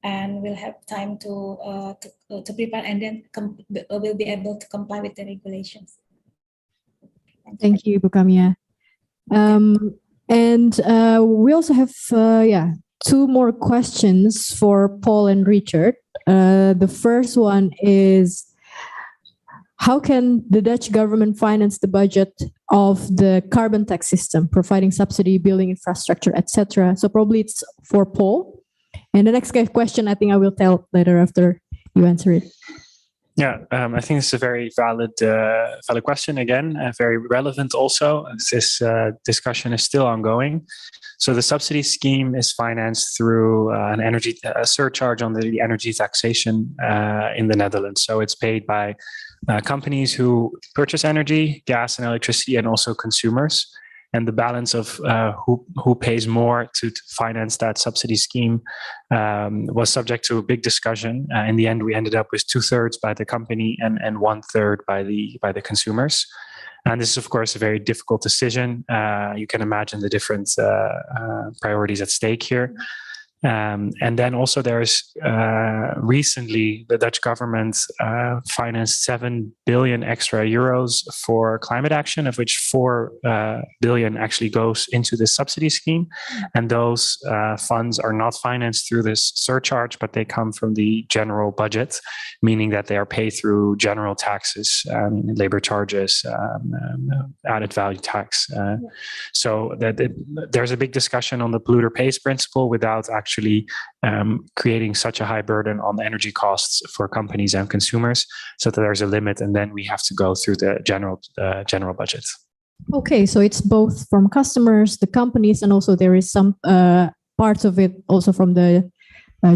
and will have time to prepare and then will be able to comply with the regulations. Thank you, Ibu Kamia. And we also have two more questions for Paul and Richard. The first one is, how can the Dutch government finance the budget of the carbon tax system, providing subsidy, building infrastructure, etc.? So probably it's for Paul. And the next question, I think I will tell later after you answer it. Yeah, I think it's a very valid question again, very relevant also. This discussion is still ongoing. So the subsidy scheme is financed through an energy surcharge on the energy taxation in the Netherlands. So it's paid by companies who purchase energy, gas and electricity, and also consumers. And the balance of who pays more to finance that subsidy scheme was subject to a big discussion. In the end, we ended up with 2/3 by the company and 1/3 by the consumers. And this is, of course, a very difficult decision. You can imagine the different priorities at stake here. And then also there's recently the Dutch government financed 7 billion extra euros for climate action, of which 4 billion actually goes into this subsidy scheme. And those funds are not financed through this surcharge, but they come from the general budget, meaning that they are paid through general taxes, labor charges, added value tax. So that there's a big discussion on the polluter pays principle without actually creating such a high burden on the energy costs for companies and consumers, so that there's a limit, and then we have to go through the general budget. Okay, so it's both from customers, the companies, and also there is some parts of it also from the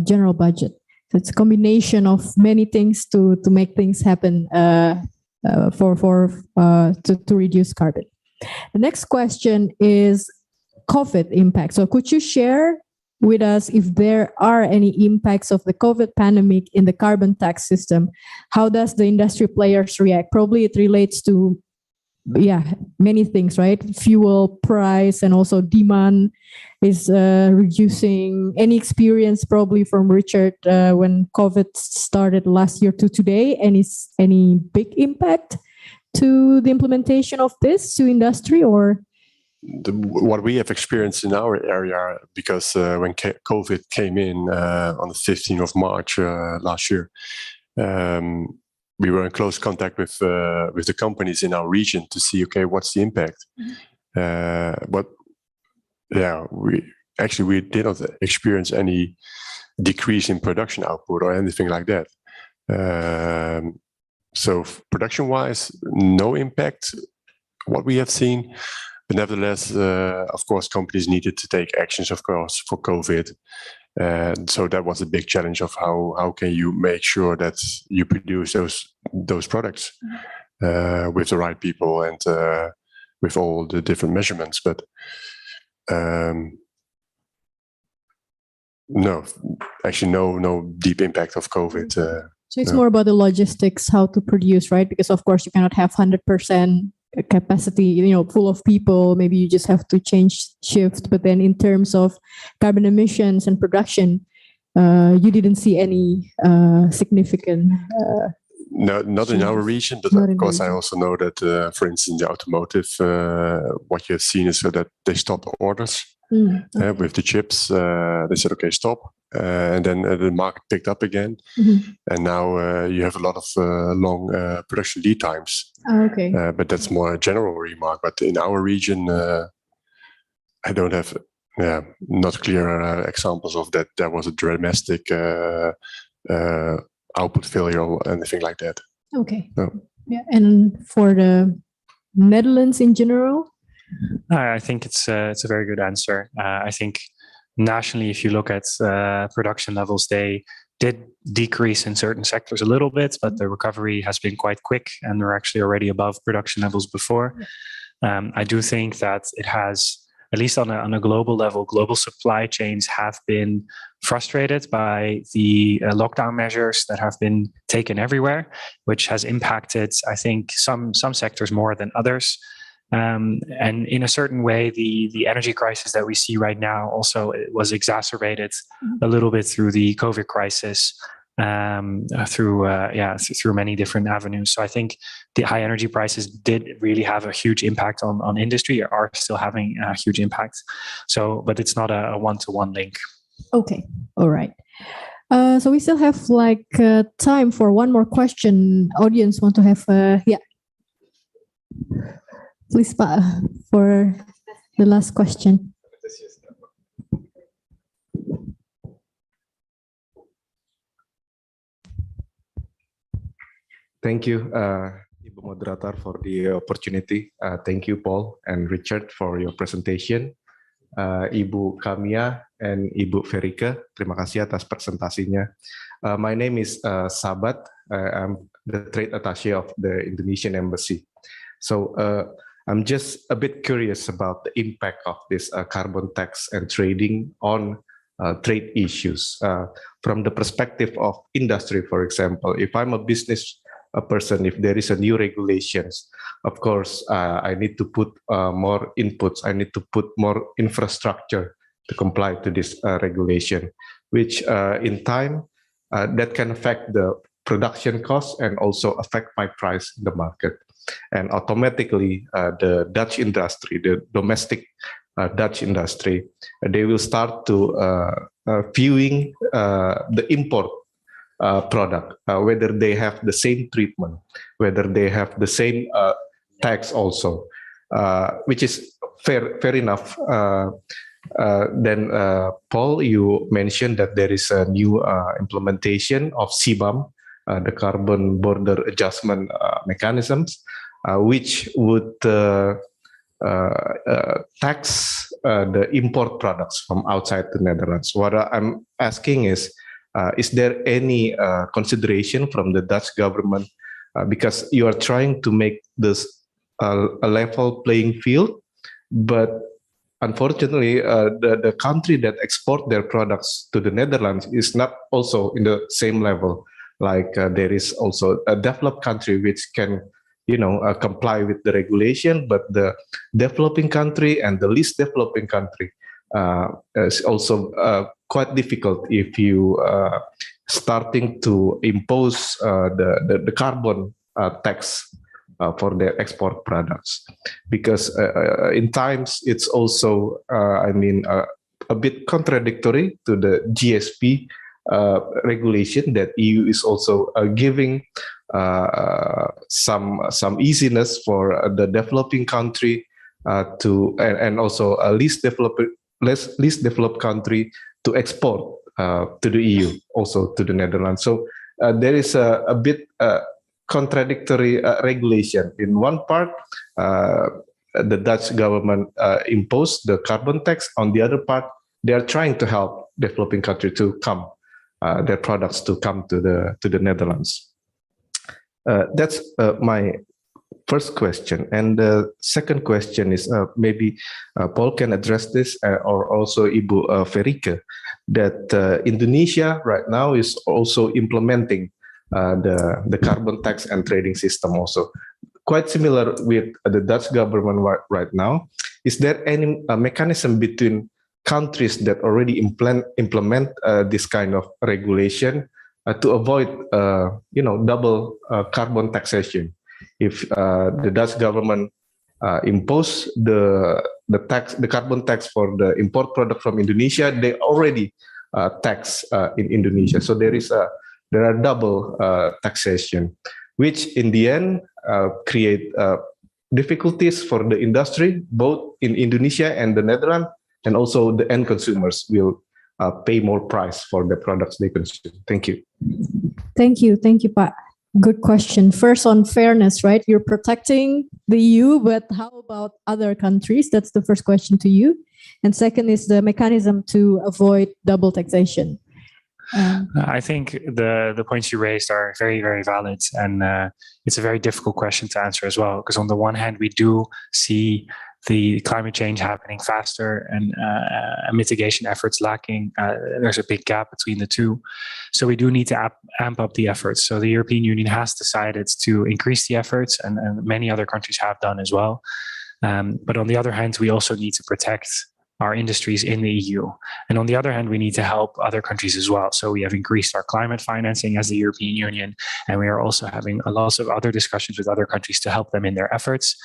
general budget. So it's a combination of many things to make things happen to reduce carbon. The next question is COVID impact. So could you share with us if there are any impacts of the COVID pandemic in the carbon tax system? How does the industry players react? Probably it relates to many things, right? Fuel price and also demand is reducing. Any experience probably from Richard when COVID started last year to today? Any big impact to the implementation of this to industry, or? What we have experienced in our area, because when COVID came in on the 15th of March last year, we were in close contact with the companies in our region to see, okay, what's the impact? But yeah, we did not experience any decrease in production output or anything like that. So production-wise, no impact. What we have seen. But nevertheless, of course, companies needed to take actions, of course, for COVID. So that was a big challenge of how can you make sure that you produce those products with the right people and with all the different measurements. But no, actually, no deep impact of COVID. So it's more about the logistics, how to produce, right? Because of course you cannot have 100% capacity, full of people. Maybe you just have to change shift. But then in terms of carbon emissions and production, you didn't see any significant. No, not in our region, but of course I also know that, for instance, the automotive, what you have seen is so that they stopped orders with the chips. They said, okay, stop. And then the market picked up again. And now you have a lot of long production lead times. Okay. But that's more a general remark. But in our region, I don't have not clear examples of that. There was a dramatic output failure or anything like that. Okay. No. Yeah. And for the Netherlands in general? I think it's a very good answer. I think nationally, if you look at production levels, they did decrease in certain sectors a little bit, but the recovery has been quite quick and they're actually already above production levels before. I do think that it has, at least on a global level, global supply chains have been frustrated by the lockdown measures that have been taken everywhere, which has impacted, I think, some sectors more than others. And in a certain way, the energy crisis that we see right now also was exacerbated a little bit through the COVID crisis, through many different avenues. So I think the high energy prices did really have a huge impact on industry, or are still having a huge impact. So, but it's not a one-to-one link. Okay, all right. So we still have time for one more question. Audience want to have please, Pak, for the last question. Thank you, Ibu Moderator, for the opportunity. Thank you, Paul and Richard, for your presentation. Ibu Kamia and Ibu Verika, terima kasih atas presentasinya. My name is Sabat. I'm the trade attaché of the Indonesian Embassy. So I'm just a bit curious about the impact of this carbon tax and trading on trade issues. From the perspective of industry, for example, if I'm a business person, if there is a new regulations, of course, I need to put more inputs. I need to put more infrastructure to comply to this regulation, which in time, that can affect the production costs and also affect my price in the market. And automatically, the Dutch industry, the domestic Dutch industry, they will start to viewing the import product, whether they have the same treatment, whether they have the same tax also, which is fair enough. Then, Paul, you mentioned that there is a new implementation of CBAM, the carbon border adjustment mechanisms, which would tax the import products from outside the Netherlands. What I'm asking is there any consideration from the Dutch government, because you are trying to make this a level playing field, but unfortunately, the country that export their products to the Netherlands is not also in the same level. Like there is also a developed country which can, comply with the regulation, but the developing country and the least developing country is also quite difficult if you starting to impose the carbon tax for their export products, because in times it's also, a bit contradictory to the GSP regulation that EU is also giving some easiness for the developing country and also a least developed country to export to the EU, also to the Netherlands. So there is a bit contradictory regulation. In one part, the Dutch government imposed the carbon tax. On the other part, they are trying to help developing country to come, their products to come to the Netherlands. That's my first question. And the second question is, maybe Paul can address this, or also Ibu Verike, that Indonesia right now is also implementing the carbon tax and trading system also. Quite similar with the Dutch government right now. Is there any mechanism between countries that already implement this kind of regulation to avoid, double carbon taxation? If the Dutch government impose the carbon tax for the import product from Indonesia, they already tax in Indonesia. So there are double taxation, which in the end create difficulties for the industry, both in Indonesia and the Netherlands, and also the end consumers will pay more price for the products they consume. Thank you. Thank you, Pak. Good question. First, on fairness, right? You're protecting the EU, but how about other countries? That's the first question to you. And second is the mechanism to avoid double taxation. I think the points you raised are very, very valid, and it's a very difficult question to answer as well, because on the one hand, we do see the climate change happening faster and mitigation efforts lacking. There's a big gap between the two. So we do need to amp up the efforts. So the European Union has decided to increase the efforts, and many other countries have done as well. But on the other hand, we also need to protect our industries in the EU. And on the other hand, we need to help other countries as well. So we have increased our climate financing as the European Union, and we are also having a lot of other discussions with other countries to help them in their efforts.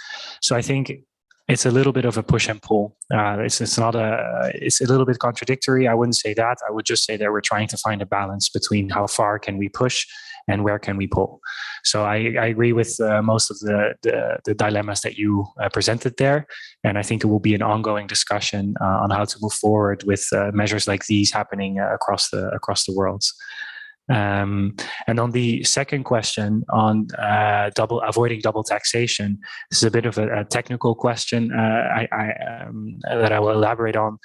So I think it's a little bit of a push and pull. It's a little bit contradictory. I wouldn't say that. I would just say that we're trying to find a balance between how far can we push and where can we pull. So I agree with most of the dilemmas that you presented there, and I think it will be an ongoing discussion on how to move forward with measures like these happening across the world. And on the second question on avoiding double taxation, this is a bit of a technical question that I will elaborate on.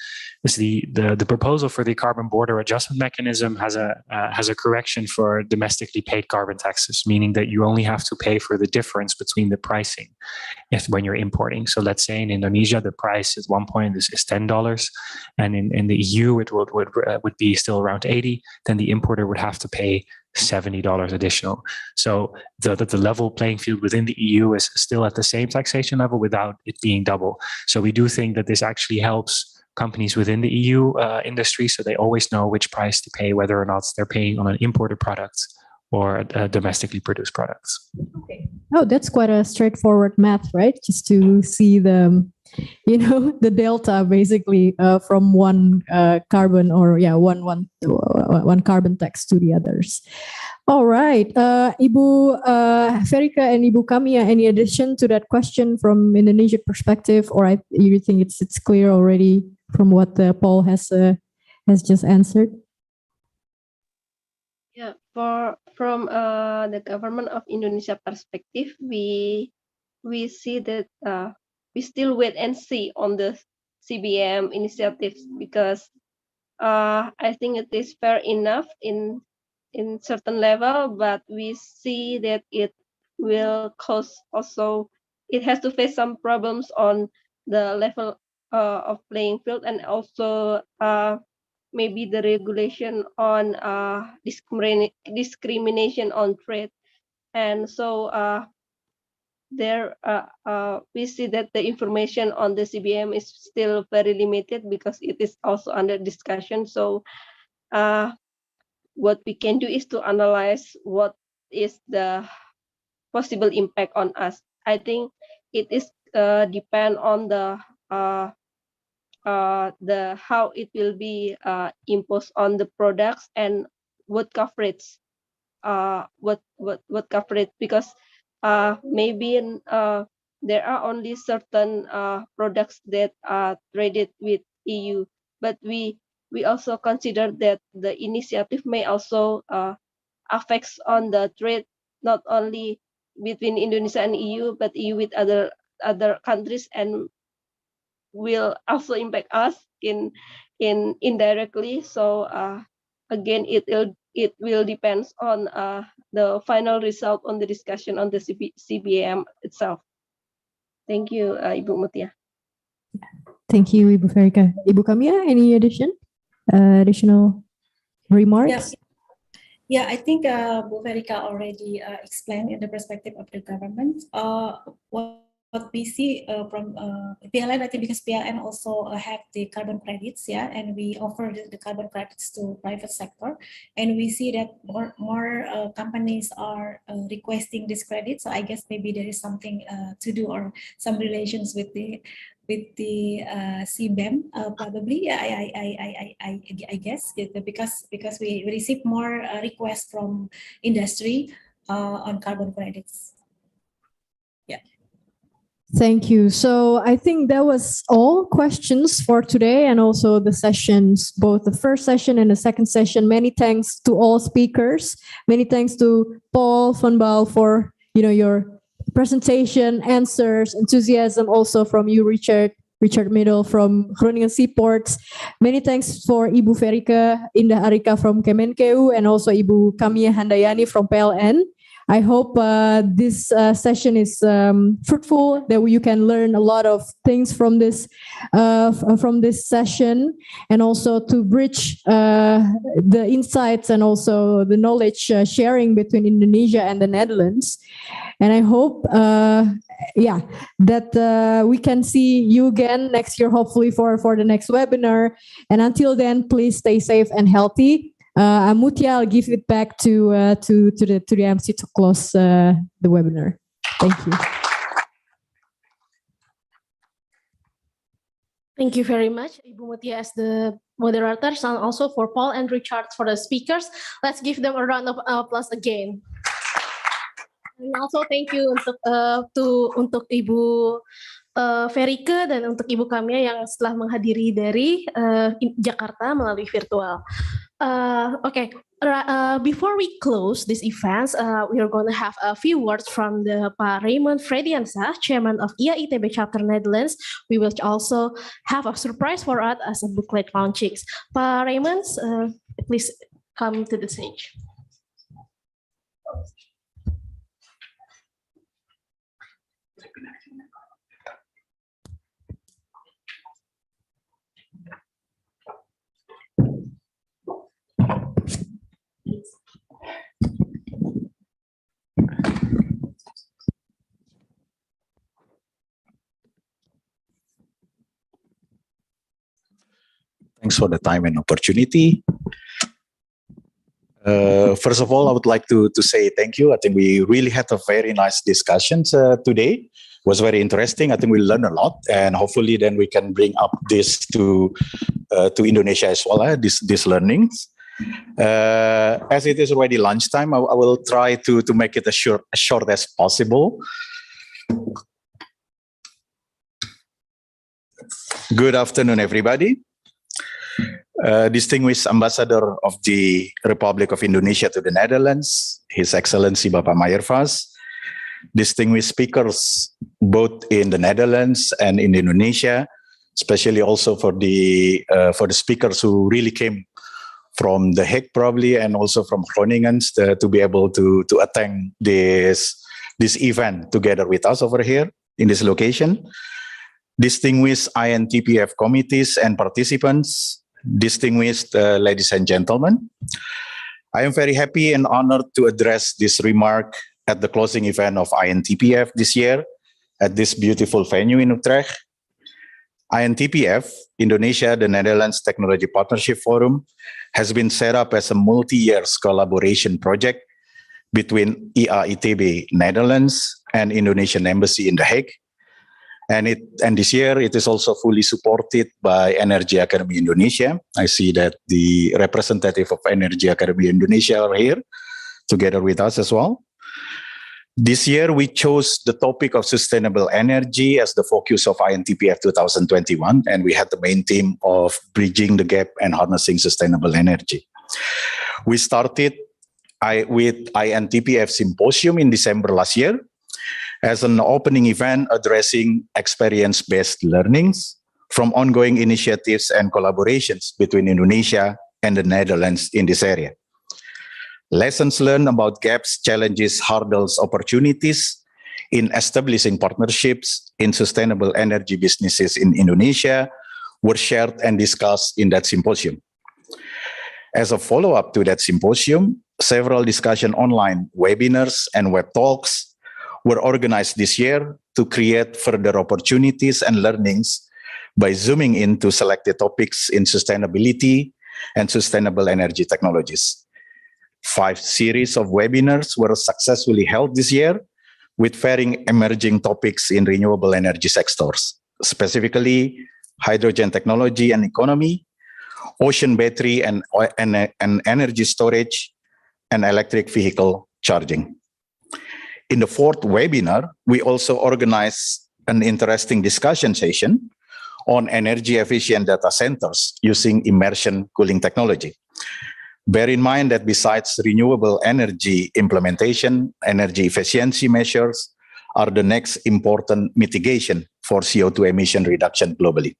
Is the proposal for the carbon border adjustment mechanism has a correction for domestically paid carbon taxes, meaning that you only have to pay for the difference between the pricing when you're importing. So let's say in Indonesia the price at one point is $10, and in the EU it would be still around 80. Then the importer would have to pay $70 additional. So the level playing field within the EU is still at the same taxation level without it being double. So we do think that this actually helps companies within the EU industry, so they always know which price to pay, whether or not they're paying on an imported product or domestically produced products. Okay. Oh, that's quite a straightforward math, right? Just to see the delta basically from one carbon one carbon tax to the others. All right, Ibu Verike and Ibu Kamia, any addition to that question from Indonesia perspective, or you think it's clear already from what Paul has just answered? Yeah, from the government of Indonesia perspective, we see that we still wait and see on the CBM initiatives, because I think it is fair enough in certain level, but we see that it will cause also, it has to face some problems on the level of playing field, and also maybe the regulation on discrimination on trade. And so we see that the information on the CBM is still very limited because it is also under discussion. So what we can do is to analyze what is the possible impact on us. I think it is depend on the how it will be imposed on the products and what coverage what coverage, because maybe there are only certain products that are traded with EU, but we also consider that the initiative may also affects on the trade not only between Indonesia and EU, but EU with other countries, and will also impact us in indirectly. So again, it will depends on the final result on the discussion on the CBAM itself. Thank you, Ibu Mutia. Thank you, Ibu Ferika. Ibu Kamia, any additional remarks? Yeah, I think Bu Ferika already explained in the perspective of the government. What we see from PLN, I think because PLN also have the carbon credits, yeah, and we offer the carbon credits to private sector, and we see that more companies are requesting this credit. So I guess maybe there is something to do, or some relations with the CBAM, probably. I guess because we receive more requests from industry on carbon credits. Yeah. Thank you. So I think that was all questions for today, and also the sessions, both the first session and the second session. Many thanks to all speakers. Many thanks to Paul van Baal for your presentation, answers, enthusiasm, also from you, Richard Middle from Groningen Seaports. Many thanks for Ibu Ferika Indah Arika from Kemenkeu, and also Ibu Kamia Handayani from PLN. I hope this session is fruitful, that you can learn a lot of things from this session, and also to bridge the insights and also the knowledge sharing between Indonesia and the Netherlands. And I hope, that we can see you again next year, hopefully for the next webinar. And until then, please stay safe and healthy. Mutia, I'll give it back to the MC to close the webinar. Thank you. Thank you very much, Ibu Mutia, as the moderators, and also for Paul and Richard for the speakers. Let's give them a round of applause again. And also thank you untuk Ibu Ferika dan untuk Ibu Kamia yang setelah menghadiri dari Jakarta melalui virtual. Okay, before we close this event, we are going to have a few words from the Pak Raymond Frediansa, Chairman of IAITB Chapter Netherlands. We will also have a surprise for us as a booklet launching. Pak Raymond, please come to the stage. Thanks for the time and opportunity. First of all, I would like to say thank you. I think we really had a very nice discussions today. It was very interesting. I think we learned a lot, and hopefully then we can bring up this to Indonesia as well, these learnings. As it is already lunchtime, I will try to make it as short as possible. Good afternoon, everybody. Distinguished Ambassador of the Republic of Indonesia to the Netherlands, His Excellency Bapak Mayervas, distinguished speakers both in the Netherlands and in Indonesia, especially also for the speakers who really came from The Hague probably, and also from Groningen to be able to attend this event together with us over here in this location. Distinguished INTPF committees and participants, distinguished ladies and gentlemen, I am very happy and honored to address this remark at the closing event of INTPF this year at this beautiful venue in Utrecht. INTPF, Indonesia, the Netherlands Technology Partnership Forum, has been set up as a multi-year collaboration project between IAITB Netherlands and Indonesian Embassy in The Hague. And this year it is also fully supported by Energy Academy Indonesia. I see that the representative of Energy Academy Indonesia are here together with us as well. This year we chose the topic of sustainable energy as the focus of INTPF 2021, and we had the main theme of bridging the gap and harnessing sustainable energy. We started with INTPF Symposium in December last year as an opening event addressing experience-based learnings from ongoing initiatives and collaborations between Indonesia and the Netherlands in this area. Lessons learned about gaps, challenges, hurdles, opportunities in establishing partnerships in sustainable energy businesses in Indonesia were shared and discussed in that symposium. As a follow-up to that symposium, several discussion online webinars and web talks were organized this year to create further opportunities and learnings by zooming into selected topics in sustainability and sustainable energy technologies. 5 series of webinars were successfully held this year with varying emerging topics in renewable energy sectors, specifically hydrogen technology and economy, ocean battery and energy storage, and electric vehicle charging. In the 4th webinar, we also organized an interesting discussion session on energy efficient data centers using immersion cooling technology. Bear in mind that besides renewable energy implementation, energy efficiency measures are the next important mitigation for CO2 emission reduction globally.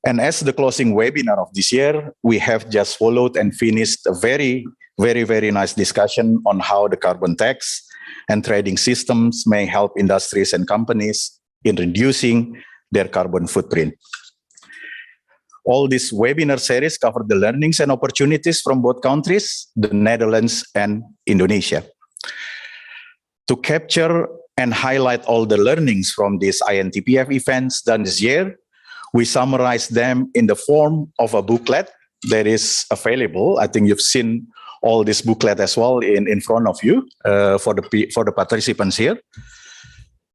And as the closing webinar of this year, we have just followed and finished a very nice discussion on how the carbon tax and trading systems may help industries and companies in reducing their carbon footprint. All these webinar series cover the learnings and opportunities from both countries, the Netherlands and Indonesia. To capture and highlight all the learnings from these INTPF events done this year, we summarized them in the form of a booklet that is available. I think you've seen all this booklet as well in front of you for the participants here.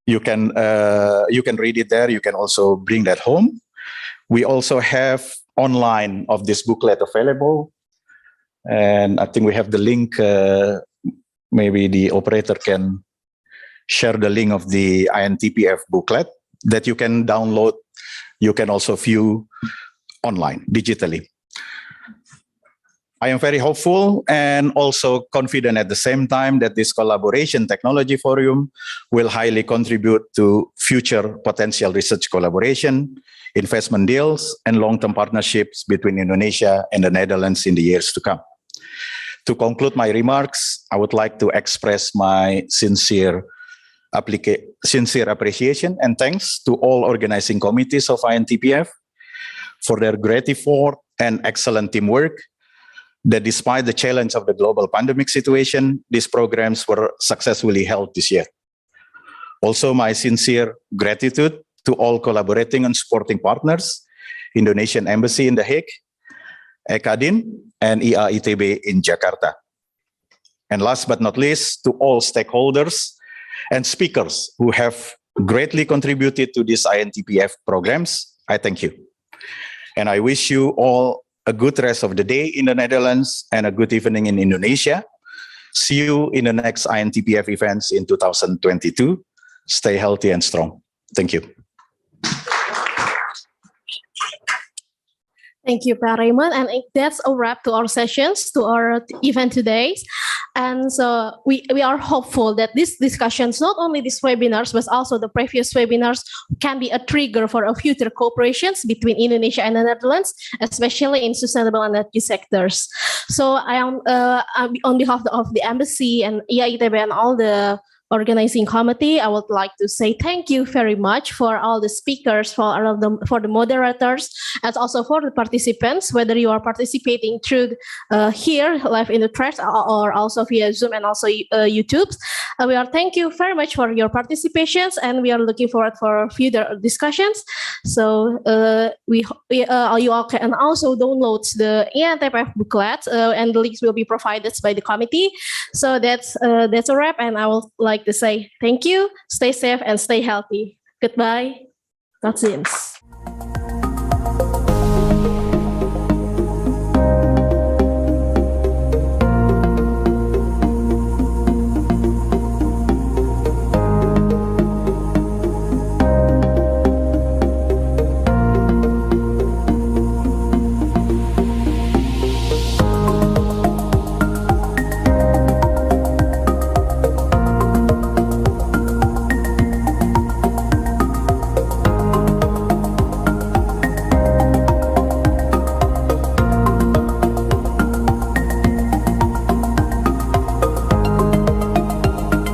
You can read it there. You can also bring that home. We also have online of this booklet available, and I think we have the link. Maybe the operator can share the link of the INTPF booklet that you can download. You can also view online digitally. I am very hopeful and also confident at the same time that this collaboration technology forum will highly contribute to future potential research collaboration, investment deals, and long-term partnerships between Indonesia and the Netherlands in the years to come. To conclude my remarks, I would like to express my sincere appreciation and thanks to all organizing committees of INTPF for their great effort and excellent teamwork, that despite the challenge of the global pandemic situation, these programs were successfully held this year. Also, my sincere gratitude to all collaborating and supporting partners, Indonesian Embassy in The Hague, ECADIN, and IAITB in Jakarta. And last but not least, to all stakeholders and speakers who have greatly contributed to these INTPF programs, I thank you. And I wish you all a good rest of the day in the Netherlands and a good evening in Indonesia. See you in the next INTPF events in 2022. Stay healthy and strong. Thank you. Thank you, Pak Raymond. And that's a wrap to our sessions, to our event today. And so we are hopeful that these discussions, not only these webinars, but also the previous webinars, can be a trigger for a future cooperations between Indonesia and the Netherlands, especially in sustainable energy sectors. So I am on behalf of the embassy and IAITB and all the organizing committee. I would like to say thank you very much for all the speakers, for the moderators, and also for the participants, whether you are participating through here live in the thread or also via Zoom and also YouTube. We are thank you very much for your participations, and we are looking forward for further discussions. So you all can also download the INTPF booklet, and the links will be provided by the committee. So that's a wrap, and I would like to say thank you, stay safe, and stay healthy. Goodbye. That's it.